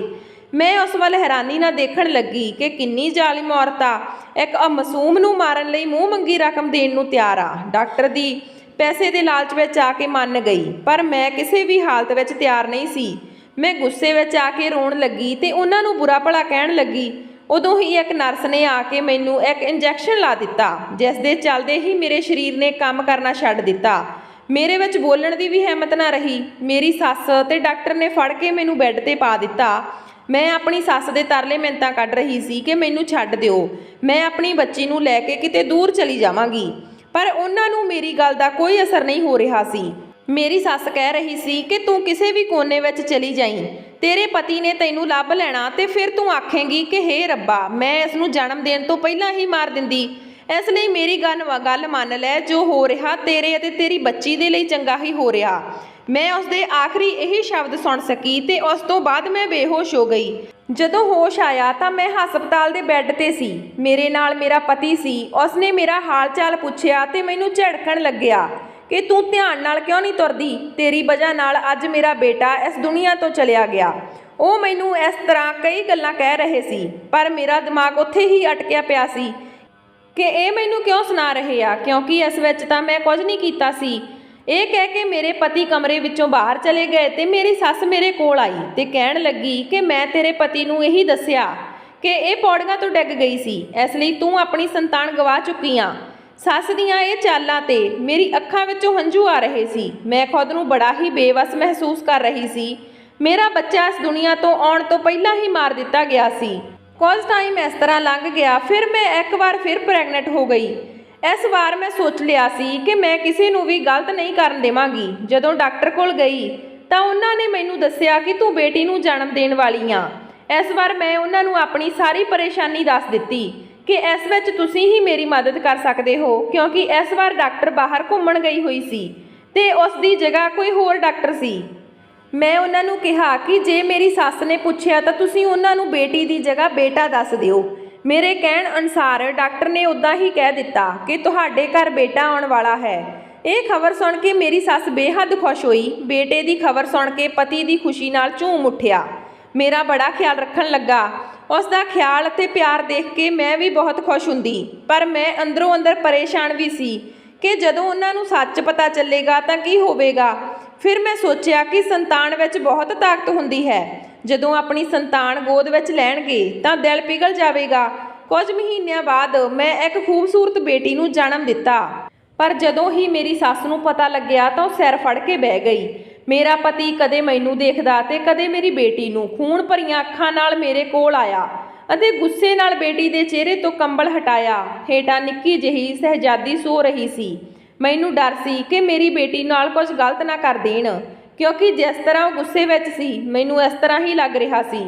ਮੈਂ ਉਸ ਵੱਲ ਹੈਰਾਨੀ ਨਾਲ ਦੇਖਣ ਲੱਗੀ ਕਿ ਕਿੰਨੀ ਜ਼ਾਲਿਮ ਔਰਤ ਆ, ਇੱਕ ਮਾਸੂਮ ਨੂੰ ਮਾਰਨ ਲਈ ਮੂੰਹ ਮੰਗੀ ਰਕਮ ਦੇਣ ਨੂੰ ਤਿਆਰ ਆ। ਡਾਕਟਰ ਦੀ ਪੈਸੇ ਦੇ ਲਾਲਚ ਵਿੱਚ ਆ ਕੇ ਮੰਨ ਗਈ, ਪਰ ਮੈਂ ਕਿਸੇ ਵੀ ਹਾਲਤ ਵਿੱਚ ਤਿਆਰ ਨਹੀਂ ਸੀ। ਮੈਂ ਗੁੱਸੇ ਵਿੱਚ ਆ ਕੇ ਰੋਣ ਲੱਗੀ ਤੇ ਉਹਨਾਂ ਨੂੰ ਬੁਰਾ ਭਲਾ ਕਹਿਣ ਲੱਗੀ। ਉਦੋਂ ਹੀ ਇੱਕ ਨਰਸ ਨੇ ਆ ਕੇ ਮੈਨੂੰ ਇੱਕ ਇੰਜੈਕਸ਼ਨ ਲਾ ਦਿੱਤਾ, ਜਿਸ ਦੇ ਚੱਲਦੇ ਹੀ ਮੇਰੇ ਸਰੀਰ ਨੇ ਕੰਮ ਕਰਨਾ ਛੱਡ ਦਿੱਤਾ। ਮੇਰੇ ਵਿੱਚ ਬੋਲਣ ਦੀ ਵੀ ਹਿੰਮਤ ਨਾ ਰਹੀ। ਮੇਰੀ ਸੱਸ ਤੇ ਡਾਕਟਰ ਨੇ ਫੜ ਕੇ ਮੈਨੂੰ ਬੈੱਡ ਤੇ ਪਾ ਦਿੱਤਾ। ਮੈਂ ਆਪਣੀ ਸੱਸ ਦੇ ਤਰਲੇ ਮਿੰਨਤਾਂ ਕੱਢ ਰਹੀ ਸੀ ਕਿ ਮੈਨੂੰ ਛੱਡ ਦਿਓ, ਮੈਂ ਆਪਣੀ ਬੱਚੀ ਨੂੰ ਲੈ ਕੇ ਕਿਤੇ ਦੂਰ ਚਲੀ ਜਾਵਾਂਗੀ, ਪਰ ਉਹਨਾਂ ਨੂੰ ਮੇਰੀ ਗੱਲ ਦਾ ਕੋਈ ਅਸਰ ਨਹੀਂ ਹੋ ਰਿਹਾ ਸੀ। ਮੇਰੀ ਸੱਸ ਕਹਿ ਰਹੀ ਸੀ ਕਿ ਤੂੰ ਕਿਸੇ ਵੀ ਕੋਨੇ ਵਿੱਚ ਚਲੀ ਜਾਈਂ, ਤੇਰੇ ਪਤੀ ਨੇ ਤੈਨੂੰ ਲੱਭ ਲੈਣਾ ਤੇ ਫਿਰ ਤੂੰ ਆਖੇਂਗੀ ਕਿ ਹੇ ਰੱਬਾ, ਮੈਂ ਇਸ ਨੂੰ ਜਨਮ ਦੇਣ ਤੋਂ ਪਹਿਲਾਂ ਹੀ ਮਾਰ ਦਿੰਦੀ। ਇਸ ਲਈ ਮੇਰੀ ਗੱਲ ਮੰਨ ਲੈ, ਜੋ ਹੋ ਰਿਹਾ ਤੇਰੇ ਅਤੇ ਤੇਰੀ ਬੱਚੀ ਦੇ ਲਈ ਚੰਗਾ ਹੀ ਹੋ ਰਿਹਾ। ਮੈਂ ਉਸਦੇ ਆਖਰੀ ਇਹੀ ਸ਼ਬਦ ਸੁਣ ਸਕੀ ਤੇ ਉਸ ਤੋਂ ਬਾਅਦ ਮੈਂ ਬੇਹੋਸ਼ ਹੋ ਗਈ। ਜਦੋਂ ਹੋਸ਼ ਆਇਆ ਤਾਂ ਮੈਂ ਹਸਪਤਾਲ ਦੇ ਬੈੱਡ ਤੇ ਸੀ। ਮੇਰੇ ਨਾਲ ਮੇਰਾ ਪਤੀ ਸੀ। ਉਸਨੇ ਮੇਰਾ ਹਾਲ ਚਾਲ ਪੁੱਛਿਆ ਤੇ ਮੈਨੂੰ ਝਿੜਕਣ ਲੱਗਿਆ ਕਿ ਤੂੰ ਧਿਆਨ ਨਾਲ ਕਿਉਂ ਨਹੀਂ ਤੁਰਦੀ, ਤੇਰੀ ਵਜ੍ਹਾ ਨਾਲ ਅੱਜ ਮੇਰਾ ਬੇਟਾ ਇਸ ਦੁਨੀਆ ਤੋਂ ਚਲਿਆ ਗਿਆ। ਉਹ ਮੈਨੂੰ ਇਸ ਤਰ੍ਹਾਂ ਕਈ ਗੱਲਾਂ ਕਹਿ ਰਹੇ ਸੀ, ਪਰ ਮੇਰਾ ਦਿਮਾਗ ਉੱਥੇ ਹੀ ਅਟਕਿਆ ਪਿਆ ਸੀ ਕਿ ਇਹ ਮੈਨੂੰ ਕਿਉਂ ਸੁਣਾ ਰਹੇ ਆ, ਕਿਉਂਕਿ ਇਸ ਵਿੱਚ ਤਾਂ ਮੈਂ ਕੁਝ ਨਹੀਂ ਕੀਤਾ ਸੀ। ਇਹ ਕਹਿ ਕੇ ਮੇਰੇ ਪਤੀ ਕਮਰੇ ਵਿੱਚੋਂ ਬਾਹਰ ਚਲੇ ਗਏ ਤੇ ਮੇਰੀ ਸੱਸ ਮੇਰੇ ਕੋਲ ਆਈ ਤੇ ਕਹਿਣ ਲੱਗੀ ਕਿ ਮੈਂ ਤੇਰੇ ਪਤੀ ਨੂੰ ਇਹੀ ਦੱਸਿਆ ਕਿ ਇਹ ਪੌੜੀਆਂ ਤੋਂ ਡਿੱਗ ਗਈ ਸੀ, ਇਸ ਲਈ ਤੂੰ ਆਪਣੀ ਸੰਤਾਨ ਗਵਾ ਚੁੱਕੀ ਆ। ਸੱਸ ਦੀਆਂ ਇਹ ਚਾਲਾਂ ਤੇ ਮੇਰੀ ਅੱਖਾਂ ਵਿੱਚੋਂ ਹੰਝੂ ਆ ਰਹੇ ਸੀ। ਮੈਂ ਖੁਦ ਨੂੰ ਬੜਾ ਹੀ ਬੇਵੱਸ ਮਹਿਸੂਸ ਕਰ ਰਹੀ ਸੀ। ਮੇਰਾ ਬੱਚਾ ਇਸ ਦੁਨੀਆ ਤੋਂ ਆਉਣ ਤੋਂ ਪਹਿਲਾਂ ਹੀ ਮਾਰ ਦਿੱਤਾ ਗਿਆ ਸੀ। ਕੁਝ ਟਾਈਮ ਇਸ ਤਰ੍ਹਾਂ ਲੰਘ ਗਿਆ। ਫਿਰ ਮੈਂ ਇੱਕ ਵਾਰ ਫਿਰ ਪ੍ਰੈਗਨੈਂਟ ਹੋ ਗਈ। ਇਸ ਵਾਰ ਮੈਂ ਸੋਚ ਲਿਆ ਸੀ ਕਿ ਮੈਂ ਕਿਸੇ ਨੂੰ ਵੀ ਗਲਤ ਨਹੀਂ ਕਰਨ ਦੇਵਾਂਗੀ। ਜਦੋਂ ਡਾਕਟਰ ਕੋਲ ਗਈ ਤਾਂ ਉਹਨਾਂ ਨੇ ਮੈਨੂੰ ਦੱਸਿਆ ਕਿ ਤੂੰ ਬੇਟੀ ਨੂੰ ਜਨਮ ਦੇਣ ਵਾਲੀ ਆ। ਇਸ ਵਾਰ ਮੈਂ ਉਹਨਾਂ ਨੂੰ ਆਪਣੀ ਸਾਰੀ ਪਰੇਸ਼ਾਨੀ ਦੱਸ ਦਿੱਤੀ ਕਿ ਇਸ ਵਿੱਚ ਤੁਸੀਂ ਹੀ ਮੇਰੀ ਮਦਦ ਕਰ ਸਕਦੇ ਹੋ, ਕਿਉਂਕਿ ਇਸ ਵਾਰ ਡਾਕਟਰ ਬਾਹਰ ਘੁੰਮਣ ਗਈ ਹੋਈ ਸੀ ਤੇ ਉਸ ਦੀ ਜਗ੍ਹਾ ਕੋਈ ਹੋਰ ਡਾਕਟਰ ਸੀ। ਮੈਂ ਉਹਨਾਂ ਨੂੰ ਕਿਹਾ ਕਿ ਜੇ ਮੇਰੀ ਸੱਸ ਨੇ ਪੁੱਛਿਆ ਤਾਂ ਤੁਸੀਂ ਉਹਨਾਂ ਨੂੰ ਬੇਟੀ ਦੀ ਜਗ੍ਹਾ ਬੇਟਾ ਦੱਸ ਦਿਓ। ਮੇਰੇ ਕਹਿਣ ਅਨੁਸਾਰ ਡਾਕਟਰ ਨੇ ਉੱਦਾਂ ਹੀ ਕਹਿ ਦਿੱਤਾ ਕਿ ਤੁਹਾਡੇ ਘਰ ਬੇਟਾ ਆਉਣ ਵਾਲਾ ਹੈ। ਇਹ ਖਬਰ ਸੁਣ ਕੇ ਮੇਰੀ ਸੱਸ ਬੇਹੱਦ ਖੁਸ਼ ਹੋਈ। ਬੇਟੇ ਦੀ ਖਬਰ ਸੁਣ ਕੇ ਪਤੀ ਦੀ ਖੁਸ਼ੀ ਨਾਲ ਝੂਮ ਉੱਠਿਆ। ਮੇਰਾ ਬੜਾ ਖਿਆਲ ਰੱਖਣ ਲੱਗਾ। ਉਸ ਦਾ ਖਿਆਲ ਅਤੇ ਪਿਆਰ ਦੇਖ ਕੇ ਮੈਂ ਵੀ ਬਹੁਤ ਖੁਸ਼ ਹੁੰਦੀ, ਪਰ ਮੈਂ ਅੰਦਰੋਂ ਅੰਦਰ ਪਰੇਸ਼ਾਨ ਵੀ ਸੀ ਕਿ ਜਦੋਂ ਉਹਨਾਂ ਨੂੰ ਸੱਚ ਪਤਾ ਚੱਲੇਗਾ ਤਾਂ ਕੀ ਹੋਵੇਗਾ। ਫਿਰ ਮੈਂ ਸੋਚਿਆ ਕਿ ਸੰਤਾਨ ਵਿੱਚ ਬਹੁਤ ਤਾਕਤ ਹੁੰਦੀ ਹੈ। ਜਦੋਂ ਆਪਣੀ ਸੰਤਾਨ ਗੋਦ ਵਿੱਚ ਲੈਣਗੇ ਤਾਂ ਦਿਲ ਪਿਘਲ ਜਾਵੇਗਾ। ਕੁਝ ਮਹੀਨਿਆਂ ਬਾਅਦ ਮੈਂ ਇੱਕ ਖੂਬਸੂਰਤ ਬੇਟੀ ਨੂੰ ਜਨਮ ਦਿੱਤਾ, ਪਰ ਜਦੋਂ ਹੀ ਮੇਰੀ ਸੱਸ ਨੂੰ ਪਤਾ ਲੱਗਿਆ ਤਾਂ ਉਹ ਸਿਰ ਫੜ ਕੇ ਬਹਿ ਗਈ। ਮੇਰਾ ਪਤੀ ਕਦੇ ਮੈਨੂੰ ਦੇਖਦਾ ਤੇ ਕਦੇ ਮੇਰੀ ਬੇਟੀ ਨੂੰ। ਖੂਨ ਭਰੀਆਂ ਅੱਖਾਂ ਨਾਲ ਮੇਰੇ ਕੋਲ ਆਇਆ ਅਤੇ ਗੁੱਸੇ ਨਾਲ ਬੇਟੀ ਦੇ ਚਿਹਰੇ ਤੋਂ ਕੰਬਲ ਹਟਾਇਆ। ਹੇਠਾਂ ਨਿੱਕੀ ਜਿਹੀ ਸ਼ਹਿਜ਼ਾਦੀ ਸੋ ਰਹੀ ਸੀ। ਮੈਨੂੰ ਡਰ ਸੀ ਕਿ ਮੇਰੀ ਬੇਟੀ ਨਾਲ ਕੁਝ ਗਲਤ ਨਾ ਕਰ ਦੇਣ, ਕਿਉਂਕਿ ਜਿਸ ਤਰ੍ਹਾਂ ਉਹ ਗੁੱਸੇ ਵਿੱਚ ਸੀ ਮੈਨੂੰ ਇਸ ਤਰ੍ਹਾਂ ਹੀ ਲੱਗ ਰਿਹਾ ਸੀ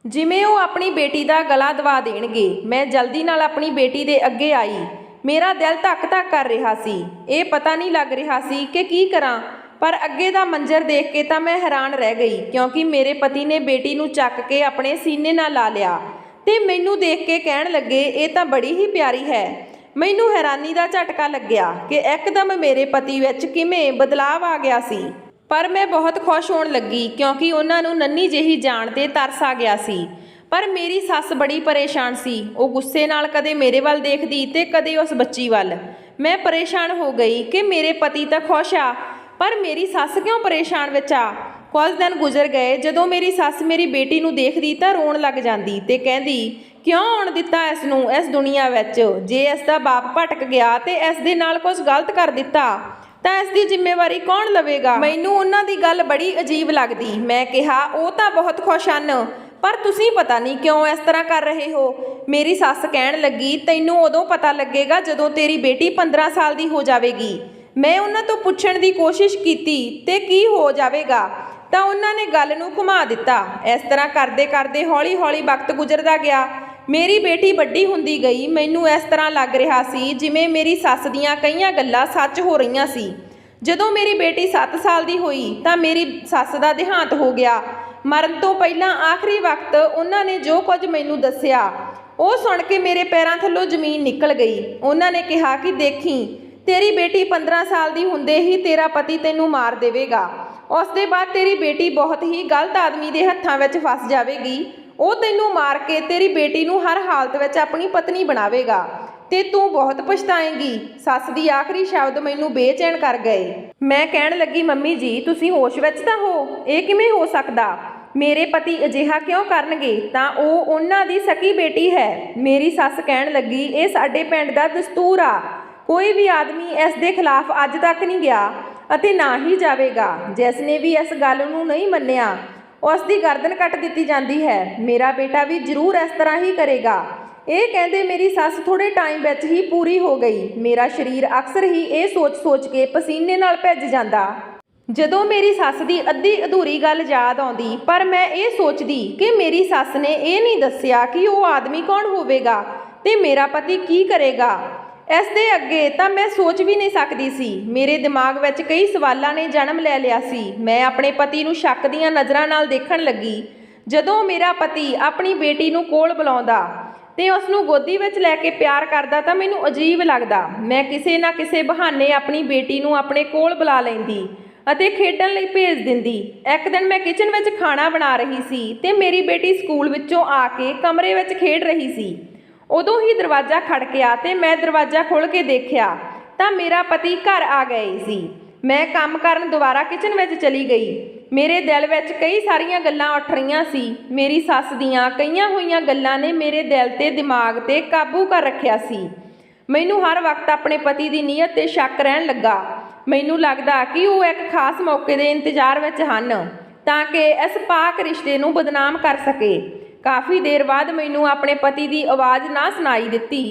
ਜਿਵੇਂ ਉਹ ਆਪਣੀ ਬੇਟੀ ਦਾ ਗਲਾ ਦਬਾ ਦੇਣਗੇ। ਮੈਂ ਜਲਦੀ ਨਾਲ ਆਪਣੀ ਬੇਟੀ ਦੇ ਅੱਗੇ ਆਈ। ਮੇਰਾ ਦਿਲ ਧੱਕ-ਧੱਕ ਕਰ ਰਿਹਾ ਸੀ। ਇਹ ਪਤਾ ਨਹੀਂ ਲੱਗ ਰਿਹਾ ਸੀ ਕਿ ਕੀ ਕਰਾਂ, ਪਰ ਅੱਗੇ ਦਾ ਮੰਜ਼ਰ ਦੇਖ ਕੇ ਤਾਂ ਮੈਂ ਹੈਰਾਨ ਰਹਿ ਗਈ, ਕਿਉਂਕਿ ਮੇਰੇ ਪਤੀ ਨੇ ਬੇਟੀ ਨੂੰ ਚੱਕ ਕੇ ਆਪਣੇ ਸੀਨੇ ਨਾਲ ਲਾ ਲਿਆ ਤੇ ਮੈਨੂੰ ਦੇਖ ਕੇ ਕਹਿਣ ਲੱਗੇ, ਇਹ ਤਾਂ ਬੜੀ ਹੀ ਪਿਆਰੀ ਹੈ। ਮੈਨੂੰ ਹੈਰਾਨੀ ਦਾ ਝਟਕਾ ਲੱਗਿਆ ਕਿ ਇੱਕਦਮ ਮੇਰੇ ਪਤੀ ਵਿੱਚ ਕਿਵੇਂ ਬਦਲਾਅ ਆ ਗਿਆ ਸੀ, ਪਰ ਮੈਂ ਬਹੁਤ ਖੁਸ਼ ਹੋਣ ਲੱਗੀ ਕਿਉਂਕਿ ਉਹਨਾਂ ਨੂੰ ਨੰਨੀ ਜਿਹੀ ਜਾਨ ਤੇ ਤਰਸ ਆ ਗਿਆ ਸੀ। ਪਰ ਮੇਰੀ ਸੱਸ ਬੜੀ ਪਰੇਸ਼ਾਨ ਸੀ। ਉਹ ਗੁੱਸੇ ਨਾਲ ਕਦੇ ਮੇਰੇ ਵੱਲ ਦੇਖਦੀ ਤੇ ਕਦੇ ਉਸ ਬੱਚੀ ਵੱਲ। ਮੈਂ ਪਰੇਸ਼ਾਨ ਹੋ ਗਈ ਕਿ ਮੇਰੇ ਪਤੀ ਤਾਂ ਖੁਸ਼ ਆ, ਪਰ ਮੇਰੀ ਸੱਸ ਕਿਉਂ ਪਰੇਸ਼ਾਨ ਵਿੱਚ ਆ। ਕੁਝ ਦਿਨ ਗੁਜ਼ਰ ਗਏ। ਜਦੋਂ ਮੇਰੀ ਸੱਸ ਮੇਰੀ ਬੇਟੀ ਨੂੰ ਦੇਖਦੀ ਤਾਂ ਰੋਣ ਲੱਗ ਜਾਂਦੀ ਤੇ ਕਹਿੰਦੀ, ਕਿਉਂ ਆਉਣ ਦਿੱਤਾ ਇਸ ਨੂੰ ਇਸ ਦੁਨੀਆ ਵਿੱਚ। ਜੇ ਇਸ ਦਾ ਬਾਪ ਭਟਕ ਗਿਆ ਤੇ ਇਸ ਦੇ ਨਾਲ ਕੁਝ ਗਲਤ ਕਰ ਦਿੱਤਾ ਤਾਂ ਇਸ ਦੀ ਜ਼ਿੰਮੇਵਾਰੀ ਕੌਣ ਲਵੇਗਾ। ਮੈਨੂੰ ਉਹਨਾਂ ਦੀ ਗੱਲ ਬੜੀ ਅਜੀਬ ਲੱਗਦੀ। ਮੈਂ ਕਿਹਾ, ਉਹ ਤਾਂ ਬਹੁਤ ਖੁਸ਼ ਹਨ, ਪਰ ਤੁਸੀਂ ਪਤਾ ਨਹੀਂ ਕਿਉਂ ਇਸ ਤਰ੍ਹਾਂ ਕਰ ਰਹੇ ਹੋ। ਮੇਰੀ ਸੱਸ ਕਹਿਣ ਲੱਗੀ, ਤੈਨੂੰ ਉਦੋਂ ਪਤਾ ਲੱਗੇਗਾ ਜਦੋਂ ਤੇਰੀ ਬੇਟੀ 15 ਸਾਲ ਦੀ ਹੋ ਜਾਵੇਗੀ। ਮੈਂ ਉਹਨਾਂ ਤੋਂ ਪੁੱਛਣ ਦੀ ਕੋਸ਼ਿਸ਼ ਕੀਤੀ ਤੇ ਕੀ ਹੋ ਜਾਵੇਗਾ, ਤਾਂ ਉਹਨਾਂ ਨੇ ਗੱਲ ਨੂੰ ਘੁਮਾ ਦਿੱਤਾ। ਇਸ ਤਰ੍ਹਾਂ ਕਰਦੇ ਕਰਦੇ ਹੌਲੀ ਹੌਲੀ ਵਕਤ ਗੁਜ਼ਰਦਾ ਗਿਆ। ਮੇਰੀ ਬੇਟੀ ਵੱਡੀ ਹੁੰਦੀ ਗਈ। ਮੈਨੂੰ ਇਸ ਤਰ੍ਹਾਂ ਲੱਗ ਰਿਹਾ ਸੀ ਜਿਵੇਂ ਮੇਰੀ ਸੱਸ ਦੀਆਂ ਕਈਆਂ ਗੱਲਾਂ ਸੱਚ ਹੋ ਰਹੀਆਂ ਸੀ। ਜਦੋਂ ਮੇਰੀ ਬੇਟੀ 7 ਸਾਲ ਦੀ ਹੋਈ ਤਾਂ ਮੇਰੀ ਸੱਸ ਦਾ ਦੇਹਾਂਤ ਹੋ ਗਿਆ। ਮਰਨ ਤੋਂ ਪਹਿਲਾਂ ਆਖਰੀ ਵਕਤ ਉਹਨਾਂ ਨੇ ਜੋ ਕੁਝ ਮੈਨੂੰ ਦੱਸਿਆ, ਉਹ ਸੁਣ ਕੇ ਮੇਰੇ ਪੈਰਾਂ ਥੱਲੋਂ ਜ਼ਮੀਨ ਨਿਕਲ ਗਈ। ਉਹਨਾਂ ਨੇ ਕਿਹਾ ਕਿ ਦੇਖੀ, ਤੇਰੀ ਬੇਟੀ 15 ਸਾਲ ਦੀ ਹੁੰਦੇ ਹੀ ਤੇਰਾ ਪਤੀ ਤੈਨੂੰ ਮਾਰ ਦੇਵੇਗਾ। ਉਸ ਦੇ ਬਾਅਦ ਤੇਰੀ ਬੇਟੀ ਬਹੁਤ ਹੀ ਗਲਤ ਆਦਮੀ ਦੇ ਹੱਥਾਂ ਵਿੱਚ ਫਸ ਜਾਵੇਗੀ। ਉਹ ਤੈਨੂੰ ਮਾਰ ਕੇ ਤੇਰੀ ਬੇਟੀ ਨੂੰ ਹਰ ਹਾਲਤ ਵਿੱਚ ਆਪਣੀ ਪਤਨੀ ਬਣਾਵੇਗਾ ਤੇ ਤੂੰ ਬਹੁਤ ਪਛਤਾਏਂਗੀ। ਸੱਸ ਦੀ ਆਖਰੀ ਸ਼ਬਦ ਮੈਨੂੰ ਬੇਚੈਨ ਕਰ ਗਏ। ਮੈਂ ਕਹਿਣ ਲੱਗੀ, ਮੰਮੀ ਜੀ ਤੁਸੀਂ ਹੋਸ਼ ਵਿੱਚ ਤਾਂ ਹੋ। ਇਹ ਕਿਵੇਂ ਹੋ ਸਕਦਾ? ਮੇਰੇ ਪਤੀ ਅਜਿਹਾ ਕਿਉਂ ਕਰਨਗੇ? ਤਾਂ ਉਹ ਉਹਨਾਂ ਦੀ ਸਕੀ ਬੇਟੀ ਹੈ। ਮੇਰੀ ਸੱਸ ਕਹਿਣ ਲੱਗੀ, ਇਹ ਸਾਡੇ ਪਿੰਡ ਦਾ ਦਸਤੂਰ ਆ। ਕੋਈ ਵੀ ਆਦਮੀ ਇਸ ਦੇ ਖਿਲਾਫ ਅੱਜ ਤੱਕ ਨਹੀਂ ਗਿਆ ਅਤੇ ਨਾ ਹੀ ਜਾਵੇਗਾ। ਜਿਸ ਨੇ ਵੀ ਇਸ ਗੱਲ ਨੂੰ ਨਹੀਂ ਮੰਨਿਆ ਉਸ ਦੀ ਗਰਦਨ ਕੱਟ ਦਿੱਤੀ ਜਾਂਦੀ ਹੈ। ਮੇਰਾ ਬੇਟਾ ਵੀ ਜ਼ਰੂਰ ਇਸ ਤਰ੍ਹਾਂ ਹੀ ਕਰੇਗਾ। ਇਹ ਕਹਿੰਦੇ ਮੇਰੀ ਸੱਸ ਥੋੜ੍ਹੇ ਟਾਈਮ ਵਿੱਚ ਹੀ ਪੂਰੀ ਹੋ ਗਈ। ਮੇਰਾ ਸਰੀਰ ਅਕਸਰ ਹੀ ਇਹ ਸੋਚ ਕੇ ਪਸੀਨੇ ਨਾਲ ਭਿੱਜ ਜਾਂਦਾ ਜਦੋਂ ਮੇਰੀ ਸੱਸ ਦੀ ਅੱਧੀ ਅਧੂਰੀ ਗੱਲ ਯਾਦ ਆਉਂਦੀ। ਪਰ ਮੈਂ ਇਹ ਸੋਚਦੀ ਕਿ ਮੇਰੀ ਸੱਸ ਨੇ ਇਹ ਨਹੀਂ ਦੱਸਿਆ ਕਿ ਉਹ ਆਦਮੀ ਕੌਣ ਹੋਵੇਗਾ ਤੇ ਮੇਰਾ ਪਤੀ ਕੀ ਕਰੇਗਾ। ਇਸ ਦੇ ਅੱਗੇ ਤਾਂ ਮੈਂ ਸੋਚ ਵੀ ਨਹੀਂ ਸਕਦੀ ਸੀ। ਮੇਰੇ ਦਿਮਾਗ ਵਿੱਚ ਕਈ ਸਵਾਲਾਂ ਨੇ ਜਨਮ ਲੈ ਲਿਆ ਸੀ। ਮੈਂ ਆਪਣੇ ਪਤੀ ਨੂੰ ਸ਼ੱਕ ਦੀਆਂ ਨਜ਼ਰਾਂ ਨਾਲ ਦੇਖਣ ਲੱਗੀ। ਜਦੋਂ ਮੇਰਾ ਪਤੀ ਆਪਣੀ ਬੇਟੀ ਨੂੰ ਕੋਲ ਬੁਲਾਉਂਦਾ ਤੇ ਉਸ ਨੂੰ ਗੋਦੀ ਵਿੱਚ ਲੈ ਕੇ ਪਿਆਰ ਕਰਦਾ ਤਾਂ ਮੈਨੂੰ ਅਜੀਬ ਲੱਗਦਾ। ਮੈਂ ਕਿਸੇ ਨਾ ਕਿਸੇ ਬਹਾਨੇ ਆਪਣੀ ਬੇਟੀ ਨੂੰ ਆਪਣੇ ਕੋਲ ਬੁਲਾ ਲੈਂਦੀ ਅਤੇ ਖੇਡਣ ਲਈ ਭੇਜ ਦਿੰਦੀ। ਇੱਕ ਦਿਨ ਮੈਂ ਕਿਚਨ ਵਿੱਚ ਖਾਣਾ ਬਣਾ ਰਹੀ ਸੀ ਤੇ ਮੇਰੀ ਬੇਟੀ ਸਕੂਲ ਵਿੱਚੋਂ ਆ ਕੇ ਕਮਰੇ ਵਿੱਚ ਖੇਡ ਰਹੀ ਸੀ। ਉਦੋਂ ਹੀ ਦਰਵਾਜ਼ਾ ਖੜਕਿਆ ਤੇ ਮੈਂ ਦਰਵਾਜ਼ਾ ਖੋਲ੍ਹ ਕੇ ਦੇਖਿਆ ਤਾਂ ਮੇਰਾ ਪਤੀ ਘਰ ਆ ਗਏ ਸੀ। ਮੈਂ ਕੰਮ ਕਰਨ ਦੁਬਾਰਾ ਕਿਚਨ ਵਿੱਚ ਚਲੀ ਗਈ। ਮੇਰੇ ਦਿਲ ਵਿੱਚ ਕਈ ਸਾਰੀਆਂ ਗੱਲਾਂ ਉੱਠ ਰਹੀਆਂ ਸੀ। ਮੇਰੀ ਸੱਸ ਦੀਆਂ ਕਹੀਆਂ ਹੋਈਆਂ ਗੱਲਾਂ ਨੇ ਮੇਰੇ ਦਿਲ ਤੇ ਦਿਮਾਗ ਤੇ ਕਾਬੂ ਕਰ ਰੱਖਿਆ ਸੀ। ਮੈਨੂੰ ਹਰ ਵਕਤ ਆਪਣੇ ਪਤੀ ਦੀ ਨੀਅਤ ਤੇ ਸ਼ੱਕ ਰਹਿਣ ਲੱਗਾ। ਮੈਨੂੰ ਲੱਗਦਾ ਕਿ ਉਹ ਇੱਕ ਖਾਸ ਮੌਕੇ ਦੇ ਇੰਤਜ਼ਾਰ ਵਿੱਚ ਹਨ ਤਾਂ ਕਿ ਇਸ ਪਾਕ ਰਿਸ਼ਤੇ ਨੂੰ ਬਦਨਾਮ ਕਰ ਸਕੇ। ਕਾਫੀ ਦੇਰ ਬਾਅਦ ਮੈਨੂੰ ਆਪਣੇ ਪਤੀ ਦੀ ਆਵਾਜ਼ ਨਾ ਸੁਣਾਈ ਦਿੱਤੀ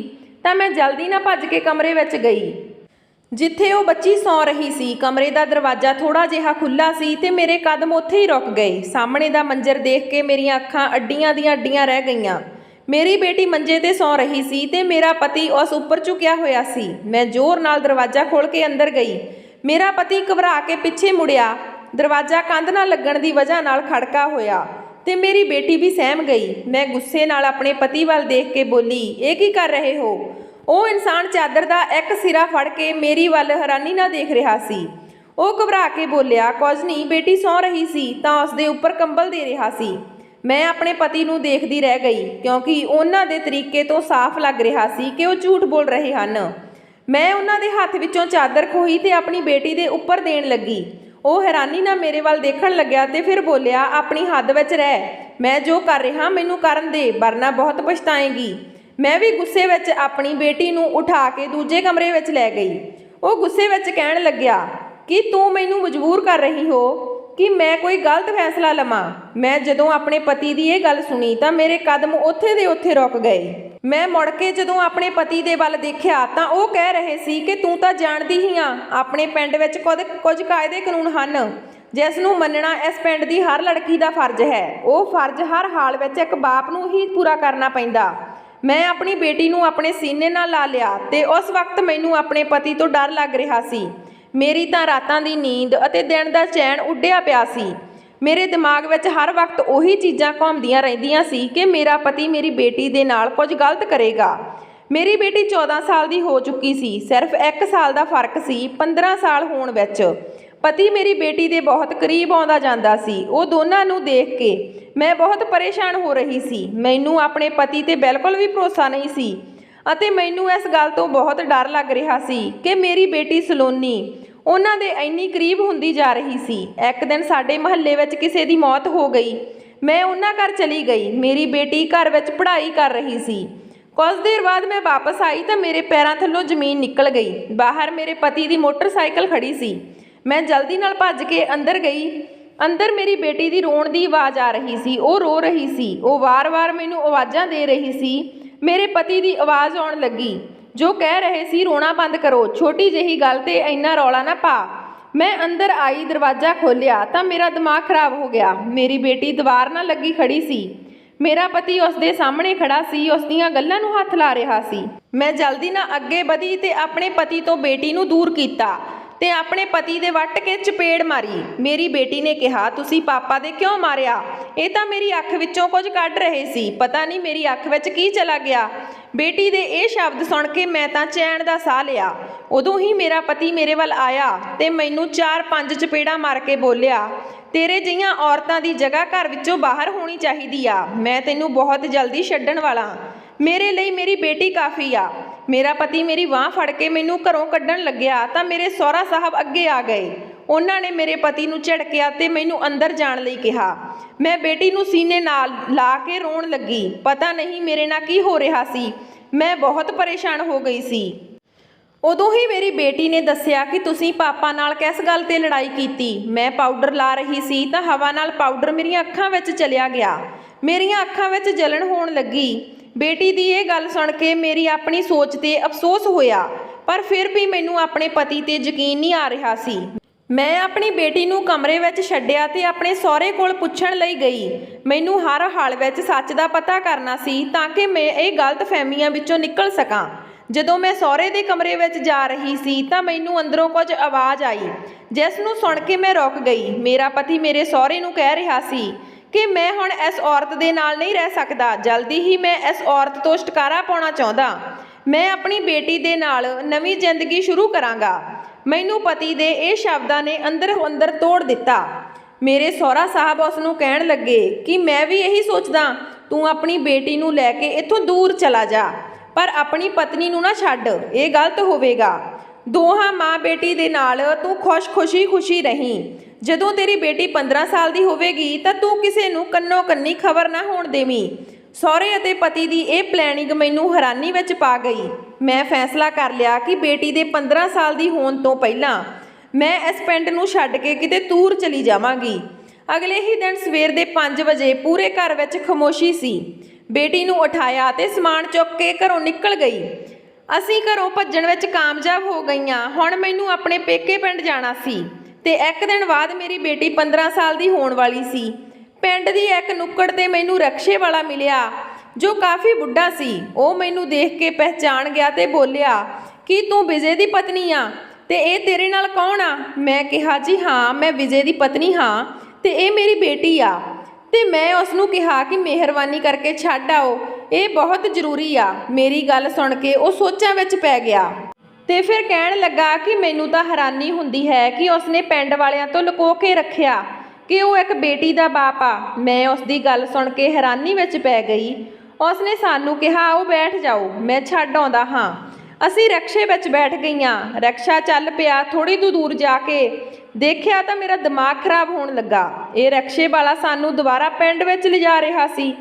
ਤਾਂ ਮੈਂ ਜਲਦੀ ਨਾਲ ਭੱਜ ਕੇ ਕਮਰੇ ਵਿੱਚ ਗਈ ਜਿੱਥੇ ਉਹ ਬੱਚੀ ਸੌਂ ਰਹੀ ਸੀ। ਕਮਰੇ ਦਾ ਦਰਵਾਜ਼ਾ ਥੋੜਾ ਜਿਹਾ ਖੁੱਲ੍ਹਾ ਸੀ ਤੇ ਮੇਰੇ ਕਦਮ ਉੱਥੇ ਹੀ ਰੁਕ ਗਏ। ਸਾਹਮਣੇ ਦਾ ਮੰਜ਼ਰ ਦੇਖ ਕੇ ਮੇਰੀਆਂ ਅੱਖਾਂ ਅੱਡੀਆਂ ਦੀਆਂ ਅੱਡੀਆਂ ਰਹਿ ਗਈਆਂ। ਮੇਰੀ ਬੇਟੀ ਮੰਜੇ ਤੇ ਸੌਂ ਰਹੀ ਸੀ ਤੇ ਮੇਰਾ ਪਤੀ ਉਸ ਉੱਪਰ ਝੁਕਿਆ ਹੋਇਆ ਸੀ। ਮੈਂ ਜ਼ੋਰ ਨਾਲ ਦਰਵਾਜ਼ਾ ਖੋਲ੍ਹ ਕੇ ਅੰਦਰ ਗਈ। ਮੇਰਾ ਪਤੀ ਘਬਰਾ ਕੇ ਪਿੱਛੇ ਮੁੜਿਆ। ਦਰਵਾਜ਼ਾ ਕੰਧ ਨਾਲ ਲੱਗਣ ਦੀ ਵਜ੍ਹਾ ਨਾਲ ਖੜਕਾ ਹੋਇਆ ਤੇ ਮੇਰੀ ਬੇਟੀ ਵੀ ਸਹਿਮ ਗਈ। ਮੈਂ ਗੁੱਸੇ ਨਾਲ ਆਪਣੇ ਪਤੀ ਵੱਲ ਦੇਖ ਕੇ ਬੋਲੀ, ਇਹ ਕੀ ਕਰ ਰਹੇ ਹੋ? ਉਹ ਇਨਸਾਨ ਚਾਦਰ ਦਾ ਇੱਕ ਸਿਰਾ ਫੜ ਕੇ ਮੇਰੀ ਵੱਲ ਹੈਰਾਨੀ ਨਾਲ ਦੇਖ ਰਿਹਾ ਸੀ। ਉਹ ਘਬਰਾ ਕੇ ਬੋਲਿਆ, ਕੁਝ ਨਹੀਂ, ਬੇਟੀ ਸੌਂ ਰਹੀ ਸੀ ਤਾਂ ਉਸ ਦੇ ਉੱਪਰ ਕੰਬਲ ਦੇ ਰਿਹਾ ਸੀ। ਮੈਂ ਆਪਣੇ ਪਤੀ ਨੂੰ ਦੇਖਦੀ ਰਹਿ ਗਈ ਕਿਉਂਕਿ ਉਹਨਾਂ ਦੇ ਤਰੀਕੇ ਤੋਂ ਸਾਫ਼ ਲੱਗ ਰਿਹਾ ਸੀ ਕਿ ਉਹ ਝੂਠ ਬੋਲ ਰਹੇ ਹਨ। ਮੈਂ ਉਹਨਾਂ ਦੇ ਹੱਥ ਵਿੱਚੋਂ ਚਾਦਰ ਖੋਹੀ ਤੇ ਆਪਣੀ ਬੇਟੀ ਦੇ ਉੱਪਰ ਦੇਣ ਲੱਗੀ। ਉਹ ਹੈਰਾਨੀ ਨਾਲ ਮੇਰੇ ਵੱਲ ਦੇਖਣ ਲੱਗਿਆ ਤੇ ਫਿਰ ਬੋਲਿਆ, ਆਪਣੀ ਹੱਦ ਵਿੱਚ ਰਹਿ। ਮੈਂ ਜੋ ਕਰ ਰਿਹਾ ਮੈਨੂੰ ਕਰਨ ਦੇ, ਵਰਨਾ ਬਹੁਤ ਪਛਤਾਏਂਗੀ। ਮੈਂ ਵੀ ਗੁੱਸੇ ਵਿੱਚ ਆਪਣੀ ਬੇਟੀ ਨੂੰ ਉਠਾ ਕੇ ਦੂਜੇ ਕਮਰੇ ਵਿੱਚ ਲੈ ਗਈ। ਉਹ ਗੁੱਸੇ ਵਿੱਚ ਕਹਿਣ ਲੱਗਿਆ ਕਿ ਤੂੰ ਮੈਨੂੰ ਮਜਬੂਰ ਕਰ ਰਹੀ ਹੋ ਕਿ ਮੈਂ ਕੋਈ ਗਲਤ ਫੈਸਲਾ ਲਵਾਂ। ਮੈਂ ਜਦੋਂ ਆਪਣੇ ਪਤੀ ਦੀ ਇਹ ਗੱਲ ਸੁਣੀ ਤਾਂ ਮੇਰੇ ਕਦਮ ਉੱਥੇ ਦੇ ਉੱਥੇ ਰੁਕ ਗਏ। ਮੈਂ ਮੁੜ ਕੇ ਜਦੋਂ ਆਪਣੇ ਪਤੀ ਦੇ ਵੱਲ ਦੇਖਿਆ ਤਾਂ ਉਹ ਕਹਿ ਰਹੇ ਸੀ ਕਿ ਤੂੰ ਤਾਂ ਜਾਣਦੀ ਹੀ ਆ, ਆਪਣੇ ਪਿੰਡ ਵਿੱਚ ਕੁਝ ਕਾਇਦੇ ਕਾਨੂੰਨ ਹਨ ਜਿਸ ਨੂੰ ਮੰਨਣਾ ਇਸ ਪਿੰਡ ਦੀ ਹਰ ਲੜਕੀ ਦਾ ਫਰਜ਼ ਹੈ। ਉਹ ਫਰਜ਼ ਹਰ ਹਾਲ ਵਿੱਚ ਇੱਕ ਬਾਪ ਨੂੰ ਹੀ ਪੂਰਾ ਕਰਨਾ ਪੈਂਦਾ। ਮੈਂ ਆਪਣੀ ਬੇਟੀ ਨੂੰ ਆਪਣੇ ਸੀਨੇ ਨਾਲ ਲਾ ਲਿਆ ਤੇ ਉਸ ਵਕਤ ਮੈਨੂੰ ਆਪਣੇ ਪਤੀ ਤੋਂ ਡਰ ਲੱਗ ਰਿਹਾ ਸੀ। ਮੇਰੀ ਤਾਂ ਰਾਤਾਂ ਦੀ ਨੀਂਦ ਅਤੇ ਦਿਨ ਦਾ ਚੈਨ ਉੱਡਿਆ ਪਿਆ ਸੀ। ਮੇਰੇ ਦਿਮਾਗ ਵਿੱਚ ਹਰ ਵਕਤ ਉਹੀ ਚੀਜ਼ਾਂ ਘੁੰਮਦੀਆਂ ਰਹਿੰਦੀਆਂ ਸੀ ਕਿ ਮੇਰਾ ਪਤੀ ਮੇਰੀ ਬੇਟੀ ਦੇ ਨਾਲ ਕੁਝ ਗਲਤ ਕਰੇਗਾ। ਮੇਰੀ ਬੇਟੀ 14 ਸਾਲ ਦੀ ਹੋ ਚੁੱਕੀ ਸੀ। ਸਿਰਫ 1 ਸਾਲ ਦਾ ਫਰਕ ਸੀ 15 ਸਾਲ ਹੋਣ ਵਿੱਚ। ਪਤੀ ਮੇਰੀ ਬੇਟੀ ਦੇ ਬਹੁਤ ਕਰੀਬ ਆਉਂਦਾ ਜਾਂਦਾ ਸੀ। ਉਹ ਦੋਨਾਂ ਨੂੰ ਦੇਖ ਕੇ ਮੈਂ ਬਹੁਤ ਪਰੇਸ਼ਾਨ ਹੋ ਰਹੀ ਸੀ। ਮੈਨੂੰ ਆਪਣੇ ਪਤੀ 'ਤੇ ਬਿਲਕੁਲ ਵੀ ਭਰੋਸਾ ਨਹੀਂ ਸੀ ਅਤੇ ਮੈਨੂੰ ਇਸ ਗੱਲ ਤੋਂ ਬਹੁਤ ਡਰ ਲੱਗ ਰਿਹਾ ਸੀ ਕਿ ਮੇਰੀ ਬੇਟੀ ਸਲੋਨੀ ਉਹਨਾਂ ਦੇ ਇੰਨੀ ਕਰੀਬ ਹੁੰਦੀ ਜਾ ਰਹੀ ਸੀ। ਇੱਕ ਦਿਨ ਸਾਡੇ ਮੁਹੱਲੇ ਵਿੱਚ ਕਿਸੇ ਦੀ ਮੌਤ ਹੋ ਗਈ। ਮੈਂ ਉਹਨਾਂ ਘਰ ਚਲੀ ਗਈ। ਮੇਰੀ ਬੇਟੀ ਘਰ ਵਿੱਚ ਪੜ੍ਹਾਈ ਕਰ ਰਹੀ ਸੀ। ਕੁਝ ਦੇਰ ਬਾਅਦ ਮੈਂ ਵਾਪਸ ਆਈ ਤਾਂ ਮੇਰੇ ਪੈਰਾਂ ਥੱਲੋਂ ਜ਼ਮੀਨ ਨਿਕਲ ਗਈ। ਬਾਹਰ ਮੇਰੇ ਪਤੀ ਦੀ ਮੋਟਰਸਾਈਕਲ ਖੜੀ ਸੀ। ਮੈਂ ਜਲਦੀ ਨਾਲ ਭੱਜ ਕੇ ਅੰਦਰ ਗਈ। ਅੰਦਰ ਮੇਰੀ ਬੇਟੀ ਦੀ ਰੋਣ ਦੀ ਆਵਾਜ਼ ਆ ਰਹੀ ਸੀ। ਉਹ ਰੋ ਰਹੀ ਸੀ। ਉਹ ਵਾਰ-ਵਾਰ ਮੈਨੂੰ ਆਵਾਜ਼ਾਂ ਦੇ ਰਹੀ ਸੀ। ਮੇਰੇ ਪਤੀ ਦੀ ਆਵਾਜ਼ ਆਉਣ ਲੱਗੀ ਜੋ ਕਹਿ ਰਹੇ ਸੀ, ਰੋਣਾ ਬੰਦ ਕਰੋ, ਛੋਟੀ ਜਿਹੀ ਗੱਲ ਤੇ ਇੰਨਾ ਰੌਲਾ ਨਾ ਪਾ। ਮੈਂ ਅੰਦਰ ਆਈ, ਦਰਵਾਜ਼ਾ ਖੋਲ੍ਹਿਆ ਤਾਂ ਮੇਰਾ ਦਿਮਾਗ ਖਰਾਬ ਹੋ ਗਿਆ। ਮੇਰੀ ਬੇਟੀ ਦੀਵਾਰ ਨਾਲ ਲੱਗੀ ਖੜੀ ਸੀ। ਮੇਰਾ ਪਤੀ ਉਸ ਦੇ ਸਾਹਮਣੇ ਖੜਾ ਸੀ, ਉਸ ਦੀਆਂ ਗੱਲਾਂ ਨੂੰ ਹੱਥ ਲਾ ਰਿਹਾ ਸੀ। ਮੈਂ ਜਲਦੀ ਨਾਲ ਅੱਗੇ ਵਧੀ ਤੇ ਆਪਣੇ ਪਤੀ ਤੋਂ ਬੇਟੀ ਨੂੰ ਦੂਰ ਕੀਤਾ ਤੇ ਆਪਣੇ ਪਤੀ ਦੇ ਵੱਟ ਕੇ ਚਪੇੜ ਮਾਰੀ। ਮੇਰੀ ਬੇਟੀ ਨੇ ਕਿਹਾ, ਤੁਸੀਂ ਪਾਪਾ ਦੇ ਕਿਉਂ ਮਾਰਿਆ? ਇਹ ਤਾਂ ਮੇਰੀ ਅੱਖ ਵਿੱਚੋਂ ਕੁਝ ਕੱਢ ਰਹੇ ਸੀ। ਪਤਾ ਨਹੀਂ ਮੇਰੀ ਅੱਖ ਵਿੱਚ ਕੀ ਚਲਾ ਗਿਆ। ਬੇਟੀ ਦੇ ਇਹ ਸ਼ਬਦ ਸੁਣ ਕੇ ਮੈਂ ਤਾਂ ਚੈਨ ਦਾ ਸਾਹ ਲਿਆ। ਉਦੋਂ ਹੀ ਮੇਰਾ ਪਤੀ ਮੇਰੇ ਵੱਲ ਆਇਆ ਤੇ ਮੈਨੂੰ 4-5 ਚਪੇੜਾਂ ਮਾਰ ਕੇ ਬੋਲਿਆ, ਤੇਰੇ ਜਿਹੀਆਂ ਔਰਤਾਂ ਦੀ ਜਗ੍ਹਾ ਘਰ ਵਿੱਚੋਂ ਬਾਹਰ ਹੋਣੀ ਚਾਹੀਦੀ ਆ। ਮੈਂ ਤੈਨੂੰ ਬਹੁਤ ਜਲਦੀ ਛੱਡਣ ਵਾਲਾ। ਮੇਰੇ ਲਈ ਮੇਰੀ ਬੇਟੀ ਕਾਫੀ ਆ। ਮੇਰਾ ਪਤੀ ਮੇਰੀ ਬਾਂਹ ਫੜ ਕੇ ਮੈਨੂੰ ਘਰੋਂ ਕੱਢਣ ਲੱਗਿਆ ਤਾਂ ਮੇਰੇ ਸਹੁਰਾ ਸਾਹਿਬ ਅੱਗੇ ਆ ਗਏ। ਉਹਨਾਂ ਨੇ ਮੇਰੇ ਪਤੀ ਨੂੰ ਝਿੜਕਿਆ ਤੇ ਮੈਨੂੰ ਅੰਦਰ ਜਾਣ ਲਈ ਕਿਹਾ। ਮੈਂ ਬੇਟੀ ਨੂੰ ਸੀਨੇ ਨਾਲ ਲਾ ਕੇ ਰੋਣ ਲੱਗੀ। ਪਤਾ ਨਹੀਂ ਮੇਰੇ ਨਾਲ ਕੀ ਹੋ ਰਿਹਾ ਸੀ। ਮੈਂ ਬਹੁਤ ਪਰੇਸ਼ਾਨ ਹੋ ਗਈ ਸੀ। ਉਦੋਂ ਹੀ ਮੇਰੀ ਬੇਟੀ ਨੇ ਦੱਸਿਆ ਕਿ ਤੁਸੀਂ ਪਾਪਾ ਨਾਲ ਕਿਸ ਗੱਲ ਤੇ ਲੜਾਈ ਕੀਤੀ। ਮੈਂ ਪਾਊਡਰ ਲਾ ਰਹੀ ਸੀ ਤਾਂ ਹਵਾ ਨਾਲ ਪਾਊਡਰ ਮੇਰੀਆਂ ਅੱਖਾਂ ਵਿੱਚ ਚਲਿਆ ਗਿਆ। ਮੇਰੀਆਂ ਅੱਖਾਂ ਵਿੱਚ ਜਲਨ ਹੋਣ ਲੱਗੀ। ਬੇਟੀ ਦੀ ਇਹ ਗੱਲ ਸੁਣ ਕੇ ਮੇਰੀ ਆਪਣੀ ਸੋਚ ਤੇ ਅਫਸੋਸ ਹੋਇਆ, ਪਰ ਫਿਰ ਵੀ ਮੈਨੂੰ ਆਪਣੇ ਪਤੀ ਤੇ ਯਕੀਨ ਨਹੀਂ ਆ ਰਿਹਾ ਸੀ। ਮੈਂ ਆਪਣੀ ਬੇਟੀ ਨੂੰ ਕਮਰੇ ਵਿੱਚ ਛੱਡਿਆ ਤੇ ਆਪਣੇ ਸਹੁਰੇ ਕੋਲ ਪੁੱਛਣ ਲਈ ਗਈ। ਮੈਨੂੰ ਹਰ ਹਾਲ ਵਿੱਚ ਸੱਚ ਦਾ ਪਤਾ ਕਰਨਾ ਸੀ ਤਾਂ ਕਿ ਮੈਂ ਇਹ ਗਲਤਫਹਿਮੀਆਂ ਵਿੱਚੋਂ ਨਿਕਲ ਸਕਾਂ। ਜਦੋਂ ਮੈਂ ਸਹੁਰੇ ਦੇ ਕਮਰੇ ਵਿੱਚ ਜਾ ਰਹੀ ਸੀ ਤਾਂ ਮੈਨੂੰ ਅੰਦਰੋਂ ਕੁਝ ਆਵਾਜ਼ ਆਈ, ਜਿਸ ਨੂੰ ਸੁਣ ਕੇ ਮੈਂ ਰੁਕ ਗਈ। ਮੇਰਾ ਪਤੀ ਮੇਰੇ ਸਹੁਰੇ ਨੂੰ ਕਹਿ ਰਿਹਾ ਸੀ ਕਿ ਮੈਂ ਹੁਣ ਇਸ ਔਰਤ ਦੇ ਨਾਲ ਨਹੀਂ ਰਹਿ ਸਕਦਾ। ਜਲਦੀ ਹੀ ਮੈਂ ਇਸ ਔਰਤ ਤੋਂ ਛੁਟਕਾਰਾ ਪਾਉਣਾ ਚਾਹੁੰਦਾ। ਮੈਂ ਆਪਣੀ ਬੇਟੀ ਦੇ ਨਾਲ ਨਵੀਂ ਜ਼ਿੰਦਗੀ ਸ਼ੁਰੂ ਕਰਾਂਗਾ। ਮੈਨੂੰ ਪਤੀ ਦੇ ਇਹ ਸ਼ਬਦਾਂ ਨੇ ਅੰਦਰ ਤੋੜ ਦਿੱਤਾ। ਮੇਰੇ ਸਹੁਰਾ ਸਾਹਿਬ ਉਸ ਨੂੰ ਕਹਿਣ ਲੱਗੇ ਕਿ ਮੈਂ ਵੀ ਇਹੀ ਸੋਚਦਾ। ਤੂੰ ਆਪਣੀ ਬੇਟੀ ਨੂੰ ਲੈ ਕੇ ਇੱਥੋਂ ਦੂਰ ਚਲਾ ਜਾ, ਪਰ ਆਪਣੀ ਪਤਨੀ ਨੂੰ ਨਾ ਛੱਡ, ਇਹ ਗਲਤ ਹੋਵੇਗਾ। ਦੋਹਾਂ ਮਾਂ ਬੇਟੀ ਦੇ ਨਾਲ ਤੂੰ ਖੁਸ਼ੀ ਰਹੀਂ। ਜਦੋਂ ਤੇਰੀ ਬੇਟੀ 15 ਸਾਲ ਦੀ ਹੋਵੇਗੀ ਤਾਂ ਤੂੰ ਕਿਸੇ ਨੂੰ ਕੰਨੋ ਕੰਨੀ ਖਬਰ ਨਾ ਹੋਣ ਦੇਵੀਂ। ਸਹੁਰੇ ਅਤੇ ਪਤੀ ਦੀ ਇਹ ਪਲੈਨਿੰਗ ਮੈਨੂੰ ਹੈਰਾਨੀ ਵਿੱਚ ਪਾ ਗਈ। ਮੈਂ ਫੈਸਲਾ ਕਰ ਲਿਆ ਕਿ ਬੇਟੀ ਦੇ 15 ਸਾਲ ਦੀ ਹੋਣ ਤੋਂ ਪਹਿਲਾਂ ਮੈਂ ਇਸ ਪਿੰਡ ਨੂੰ ਛੱਡ ਕੇ ਕਿਤੇ ਦੂਰ ਚਲੀ ਜਾਵਾਂਗੀ। ਅਗਲੇ ਹੀ ਦਿਨ ਸਵੇਰ ਦੇ 5 ਵਜੇ ਪੂਰੇ ਘਰ ਵਿੱਚ ਖਾਮੋਸ਼ੀ ਸੀ। ਬੇਟੀ ਨੂੰ ਉਠਾਇਆ ਤੇ ਸਮਾਨ ਚੁੱਕ ਕੇ ਘਰੋਂ ਨਿਕਲ ਗਈ। ਅਸੀਂ ਘਰੋਂ ਭੱਜਣ ਵਿੱਚ ਕਾਮਯਾਬ ਹੋ ਗਈਆਂ। ਹੁਣ ਮੈਨੂੰ ਆਪਣੇ ਪੇਕੇ ਪਿੰਡ ਜਾਣਾ ਸੀ ਤੇ ਇੱਕ ਦਿਨ ਬਾਅਦ ਮੇਰੀ ਬੇਟੀ 15 ਸਾਲ ਦੀ ਹੋਣ ਵਾਲੀ ਸੀ। ਪਿੰਡ ਦੀ ਇੱਕ ਨੁੱਕੜ ਤੇ ਮੈਨੂੰ ਰਕਸ਼ੇ ਵਾਲਾ ਮਿਲਿਆ ਜੋ ਕਾਫੀ ਬੁੱਢਾ ਸੀ। ਉਹ ਮੈਨੂੰ ਦੇਖ ਕੇ ਪਹਿਚਾਣ ਗਿਆ ਤੇ ਬੋਲਿਆ ਕਿ ਤੂੰ ਵਿਜੇ ਦੀ ਪਤਨੀ ਆ ਤੇ ਇਹ ਤੇਰੇ ਨਾਲ ਕੌਣ ਆ? ਮੈਂ ਕਿਹਾ, ਜੀ ਹਾਂ, ਮੈਂ ਵਿਜੇ ਦੀ ਪਤਨੀ ਹਾਂ ਤੇ ਇਹ ਮੇਰੀ ਬੇਟੀ ਆ। ਤੇ ਮੈਂ ਉਸ ਨੂੰ ਕਿਹਾ ਕਿ ਮਿਹਰਬਾਨੀ ਕਰਕੇ ਛੱਡ ਆਓ, ਇਹ ਬਹੁਤ ਜ਼ਰੂਰੀ ਆ। ਮੇਰੀ ਗੱਲ ਸੁਣ ਕੇ ਉਹ ਸੋਚਾਂ ਵਿੱਚ ਪੈ ਗਿਆ ਤੇ ਫਿਰ ਕਹਿਣ ਲੱਗਾ ਕਿ ਮੈਨੂੰ ਤਾਂ ਹੈਰਾਨੀ ਹੁੰਦੀ ਹੈ ਕਿ ਉਸਨੇ ਪਿੰਡ ਵਾਲਿਆਂ ਤੋਂ ਲੁਕੋ ਕੇ ਰੱਖਿਆ ਕਿ ਉਹ ਇੱਕ ਬੇਟੀ ਦਾ ਬਾਪ ਆ। ਮੈਂ ਉਸ ਦੀ ਗੱਲ ਸੁਣ ਕੇ ਹੈਰਾਨੀ ਵਿੱਚ ਪੈ ਗਈ। ਉਸਨੇ ਸਾਨੂੰ ਕਿਹਾ, ਆਓ ਬੈਠ ਜਾਓ, ਮੈਂ ਛੱਡ ਆਉਂਦਾ ਹਾਂ। ਅਸੀਂ ਰਕਸ਼ੇ ਵਿੱਚ ਬੈਠ ਗਈਆਂ। ਰਕਸ਼ਾ ਚੱਲ ਪਿਆ। ਥੋੜੀ ਦੂਰ ਜਾ ਕੇ ਦੇਖਿਆ ਤਾਂ ਮੇਰਾ ਦਿਮਾਗ ਖਰਾਬ ਹੋਣ ਲੱਗਾ। ਇਹ ਰਕਸ਼ੇ ਵਾਲਾ ਸਾਨੂੰ ਦੁਬਾਰਾ ਪਿੰਡ ਵਿੱਚ ਲਿਜਾ ਰਿਹਾ ਸੀ।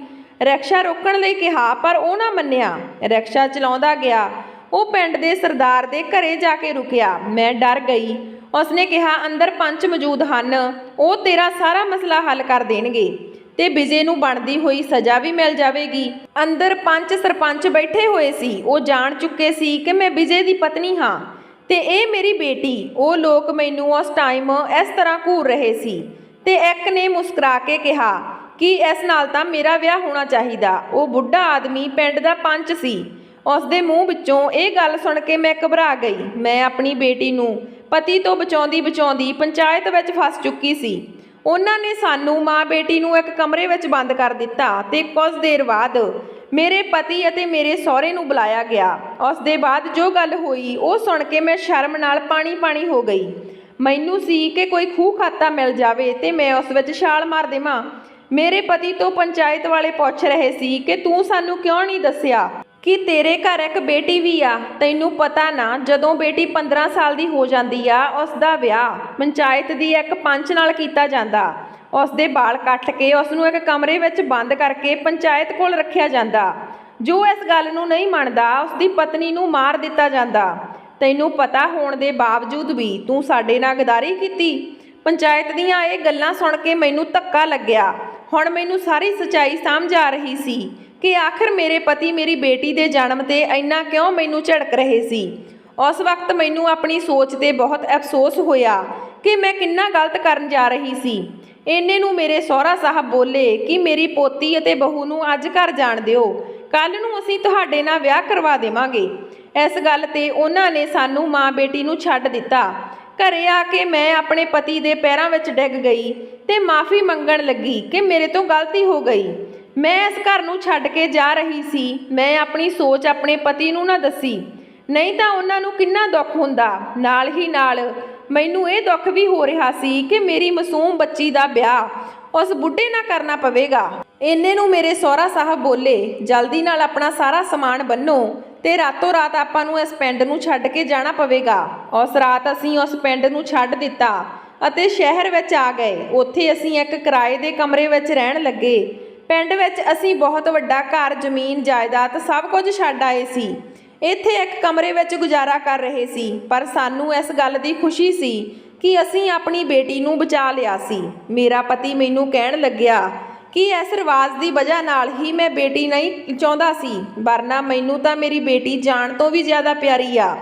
ਰਕਸ਼ਾ ਰੋਕਣ ਲਈ ਕਿਹਾ ਪਰ ਉਹ ਨਾ ਮੰਨਿਆ। ਰਕਸ਼ਾ ਚਲਾਉਂਦਾ ਗਿਆ। ਉਹ ਪਿੰਡ ਦੇ ਸਰਦਾਰ ਦੇ ਘਰੇ ਜਾ ਕੇ ਰੁਕਿਆ। ਮੈਂ ਡਰ ਗਈ। ਉਸਨੇ ਕਿਹਾ, ਅੰਦਰ ਪੰਚ ਮੌਜੂਦ ਹਨ, ਉਹ ਤੇਰਾ ਸਾਰਾ ਮਸਲਾ ਹੱਲ ਕਰ ਦੇਣਗੇ ਤੇ ਵਿਜੇ ਨੂੰ ਬਣਦੀ ਹੋਈ ਸਜ਼ਾ ਵੀ ਮਿਲ ਜਾਵੇਗੀ। ਅੰਦਰ ਪੰਚ ਸਰਪੰਚ ਬੈਠੇ ਹੋਏ ਸੀ। ਉਹ ਜਾਣ ਚੁੱਕੇ ਸੀ ਕਿ ਮੈਂ ਵਿਜੇ ਦੀ ਪਤਨੀ ਹਾਂ ਤੇ ਇਹ ਮੇਰੀ ਬੇਟੀ। ਉਹ ਲੋਕ ਮੈਨੂੰ ਉਸ ਟਾਈਮ ਇਸ ਤਰ੍ਹਾਂ ਘੂਰ ਰਹੇ ਸੀ ਤੇ ਇੱਕ ਨੇ ਮੁਸਕਰਾ ਕੇ ਕਿਹਾ ਕਿ ਇਸ ਨਾਲ ਤਾਂ ਮੇਰਾ ਵਿਆਹ ਹੋਣਾ ਚਾਹੀਦਾ। ਉਹ ਬੁੱਢਾ ਆਦਮੀ ਪਿੰਡ ਦਾ ਪੰਚ ਸੀ। ਉਸ ਦੇ ਮੂੰਹ ਵਿੱਚੋਂ ਇਹ ਗੱਲ ਸੁਣ ਕੇ ਮੈਂ ਘਬਰਾ ਗਈ। ਮੈਂ ਆਪਣੀ ਬੇਟੀ ਨੂੰ ਪਤੀ ਤੋਂ ਬਚਾਉਂਦੀ ਪੰਚਾਇਤ ਵਿੱਚ ਫਸ ਚੁੱਕੀ ਸੀ। ਉਹਨਾਂ ਨੇ ਸਾਨੂੰ ਮਾਂ ਬੇਟੀ ਨੂੰ ਇੱਕ ਕਮਰੇ ਵਿੱਚ ਬੰਦ ਕਰ ਦਿੱਤਾ ਤੇ ਕੁਝ ਦੇਰ ਬਾਅਦ ਮੇਰੇ ਪਤੀ ਅਤੇ ਮੇਰੇ ਸਹੁਰੇ ਨੂੰ ਬੁਲਾਇਆ ਗਿਆ। ਉਸ ਦੇ ਬਾਅਦ ਜੋ ਗੱਲ ਹੋਈ ਉਹ ਸੁਣ ਕੇ ਮੈਂ ਸ਼ਰਮ ਨਾਲ ਪਾਣੀ ਹੋ ਗਈ। ਮੈਨੂੰ ਸੀ ਕਿ ਕੋਈ ਖੂਹ ਖਾਤਾ ਮਿਲ ਜਾਵੇ ਤੇ ਮੈਂ ਉਸ ਵਿੱਚ ਛਾਲ ਮਾਰ ਦੇਵਾਂ। ਮੇਰੇ ਪਤੀ ਤੋਂ ਪੰਚਾਇਤ ਵਾਲੇ ਪੁੱਛ ਰਹੇ ਸੀ ਕਿ ਤੂੰ ਸਾਨੂੰ ਕਿਉਂ ਨਹੀਂ ਦੱਸਿਆ ਕਿ ਤੇਰੇ ਘਰ ਇੱਕ ਬੇਟੀ ਵੀ ਆ। ਤੈਨੂੰ ਪਤਾ ਨਾ, ਜਦੋਂ ਬੇਟੀ 15 ਸਾਲ ਦੀ ਹੋ ਜਾਂਦੀ ਆ ਉਸ ਦਾ ਵਿਆਹ ਪੰਚਾਇਤ ਦੀ ਇੱਕ ਪੰਚ ਨਾਲ ਕੀਤਾ ਜਾਂਦਾ। ਉਸ ਦੇ ਵਾਲ ਕੱਟ ਕੇ ਉਸ ਨੂੰ ਇੱਕ ਕਮਰੇ ਵਿੱਚ ਬੰਦ ਕਰਕੇ ਪੰਚਾਇਤ ਕੋਲ ਰੱਖਿਆ ਜਾਂਦਾ। ਜੋ ਇਸ ਗੱਲ ਨੂੰ ਨਹੀਂ ਮੰਨਦਾ ਉਸ ਦੀ ਪਤਨੀ ਨੂੰ ਮਾਰ ਦਿੱਤਾ ਜਾਂਦਾ। ਤੈਨੂੰ ਪਤਾ ਹੋਣ ਦੇ ਬਾਵਜੂਦ ਵੀ ਤੂੰ ਸਾਡੇ ਨਾਲ ਗਦਾਰੀ ਕੀਤੀ। ਪੰਚਾਇਤ ਦੀਆਂ ਇਹ ਗੱਲਾਂ ਸੁਣ ਕੇ ਮੈਨੂੰ ਧੱਕਾ ਲੱਗਿਆ। ਹੁਣ ਮੈਨੂੰ ਸਾਰੀ ਸੱਚਾਈ ਸਮਝ ਆ ਰਹੀ ਸੀ ਕਿ ਆਖਰ ਮੇਰੇ ਪਤੀ ਮੇਰੀ ਬੇਟੀ ਦੇ ਜਨਮ 'ਤੇ ਇੰਨਾ ਕਿਉਂ ਮੈਨੂੰ ਝਿੜਕ ਰਹੇ ਸੀ। ਉਸ ਵਕਤ ਮੈਨੂੰ ਆਪਣੀ ਸੋਚ 'ਤੇ ਬਹੁਤ ਅਫਸੋਸ ਹੋਇਆ ਕਿ ਮੈਂ ਕਿੰਨਾ ਗਲਤ ਕਰਨ ਜਾ ਰਹੀ ਸੀ। ਇੰਨੇ ਨੂੰ ਮੇਰੇ ਸਹੁਰਾ ਸਾਹਿਬ ਬੋਲੇ ਕਿ ਮੇਰੀ ਪੋਤੀ ਅਤੇ ਬਹੂ ਨੂੰ ਅੱਜ ਘਰ ਜਾਣ ਦਿਓ, ਕੱਲ੍ਹ ਨੂੰ ਅਸੀਂ ਤੁਹਾਡੇ ਨਾਲ ਵਿਆਹ ਕਰਵਾ ਦੇਵਾਂਗੇ। ਇਸ ਗੱਲ 'ਤੇ ਉਹਨਾਂ ਨੇ ਸਾਨੂੰ ਮਾਂ ਬੇਟੀ ਨੂੰ ਛੱਡ ਦਿੱਤਾ। ਘਰੇ ਆ ਕੇ ਮੈਂ ਆਪਣੇ ਪਤੀ ਦੇ ਪੈਰਾਂ ਵਿੱਚ ਡਿੱਗ ਗਈ ਤੇ ਮਾफ़ੀ ਮੰਗਣ ਲੱਗੀ ਕਿ ਮੇਰੇ ਤੋਂ ਗਲਤੀ ਹੋ ਗਈ। ਮੈਂ ਇਸ ਘਰ ਨੂੰ ਛੱਡ ਕੇ ਜਾ ਰਹੀ ਸੀ। ਮੈਂ ਆਪਣੀ ਸੋਚ ਆਪਣੇ ਪਤੀ ਨੂੰ ਨਾ ਦੱਸੀ, ਨਹੀਂ ਤਾਂ ਉਹਨਾਂ ਨੂੰ ਕਿੰਨਾ ਦੁੱਖ ਹੁੰਦਾ। ਨਾਲ ਹੀ ਨਾਲ ਮੈਨੂੰ ਇਹ ਦੁੱਖ ਵੀ ਹੋ ਰਿਹਾ ਸੀ ਕਿ ਮੇਰੀ ਮਾਸੂਮ ਬੱਚੀ ਦਾ ਵਿਆਹ ਉਸ ਬੁੱਢੇ ਨਾਲ ਕਰਨਾ ਪਵੇਗਾ। ਇੰਨੇ ਨੂੰ ਮੇਰੇ ਸਹੁਰਾ ਸਾਹਿਬ ਬੋਲੇ, ਜਲਦੀ ਨਾਲ ਆਪਣਾ ਸਾਰਾ ਸਮਾਨ ਬੰਨੋ ਤੇ ਰਾਤੋਂ ਰਾਤ ਆਪਾਂ ਨੂੰ ਇਸ ਪਿੰਡ ਨੂੰ ਛੱਡ ਕੇ ਜਾਣਾ ਪਵੇਗਾ। ਉਸ ਰਾਤ ਅਸੀਂ ਉਸ ਪਿੰਡ ਨੂੰ ਛੱਡ ਦਿੱਤਾ ਅਤੇ ਸ਼ਹਿਰ ਵਿੱਚ ਆ ਗਏ। ਉੱਥੇ ਅਸੀਂ ਇੱਕ ਕਿਰਾਏ ਦੇ ਕਮਰੇ ਵਿੱਚ ਰਹਿਣ ਲੱਗੇ। ਪਿੰਡ ਵਿੱਚ ਅਸੀਂ ਬਹੁਤ ਵੱਡਾ ਘਰ, ਜ਼ਮੀਨ, ਜਾਇਦਾਦ ਸਭ ਕੁਝ ਛੱਡ ਆਏ ਸੀ। ਇੱਥੇ ਇੱਕ ਕਮਰੇ ਵਿੱਚ ਗੁਜ਼ਾਰਾ ਕਰ ਰਹੇ ਸੀ, ਪਰ ਸਾਨੂੰ ਇਸ ਗੱਲ ਦੀ ਖੁਸ਼ੀ ਸੀ ਕਿ ਅਸੀਂ ਆਪਣੀ ਬੇਟੀ ਨੂੰ ਬਚਾ ਲਿਆ ਸੀ। ਮੇਰਾ ਪਤੀ ਮੈਨੂੰ ਕਹਿਣ ਲੱਗਿਆ ਕਿ ਇਸ ਰਿਵਾਜ਼ ਦੀ ਵਜ੍ਹਾ ਨਾਲ ਹੀ ਮੈਂ ਬੇਟੀ ਨਹੀਂ ਚਾਹੁੰਦਾ ਸੀ, ਵਰਨਾ ਮੈਨੂੰ ਤਾਂ ਮੇਰੀ ਬੇਟੀ ਜਾਨ ਤੋਂ ਵੀ ਜ਼ਿਆਦਾ ਪਿਆਰੀ ਆ।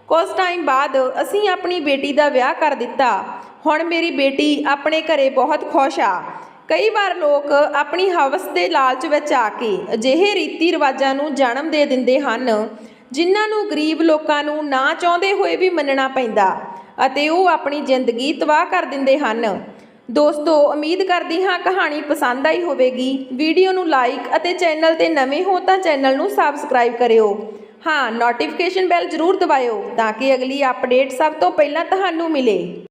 ਕੁਝ ਟਾਈਮ ਬਾਅਦ ਅਸੀਂ ਆਪਣੀ ਬੇਟੀ ਦਾ ਵਿਆਹ ਕਰ ਦਿੱਤਾ। ਹੁਣ ਮੇਰੀ ਬੇਟੀ ਆਪਣੇ ਘਰੇ ਬਹੁਤ ਖੁਸ਼ ਆ। ਕਈ ਵਾਰ ਲੋਕ ਆਪਣੀ ਹਵਸ ਦੇ ਲਾਲਚ ਵਿੱਚ ਆ ਕੇ ਅਜਿਹੇ ਰੀਤੀ ਰਿਵਾਜਾਂ ਨੂੰ ਜਨਮ ਦੇ ਦਿੰਦੇ ਹਨ ਜਿਨ੍ਹਾਂ ਨੂੰ ਗਰੀਬ ਲੋਕਾਂ ਨੂੰ ਨਾ ਚਾਹੁੰਦੇ ਹੋਏ ਵੀ ਮੰਨਣਾ ਪੈਂਦਾ ਅਤੇ ਉਹ ਆਪਣੀ ਜ਼ਿੰਦਗੀ ਤਬਾਹ ਕਰ ਦਿੰਦੇ ਹਨ। ਦੋਸਤੋ, ਉਮੀਦ ਕਰਦੀ ਹਾਂ ਕਹਾਣੀ ਪਸੰਦ ਆਈ ਹੋਵੇਗੀ। ਵੀਡੀਓ ਨੂੰ ਲਾਈਕ ਅਤੇ ਚੈਨਲ ਤੇ ਨਵੇਂ ਹੋ ਤਾਂ ਚੈਨਲ ਨੂੰ ਸਬਸਕ੍ਰਾਈਬ ਕਰਿਓ। ਹਾਂ, ਨੋਟੀਫਿਕੇਸ਼ਨ ਬੈਲ ਜ਼ਰੂਰ ਦਬਾਇਓ ਤਾਂ ਕਿ ਅਗਲੀ ਅਪਡੇਟ ਸਭ ਤੋਂ ਪਹਿਲਾਂ ਤੁਹਾਨੂੰ ਮਿਲੇ।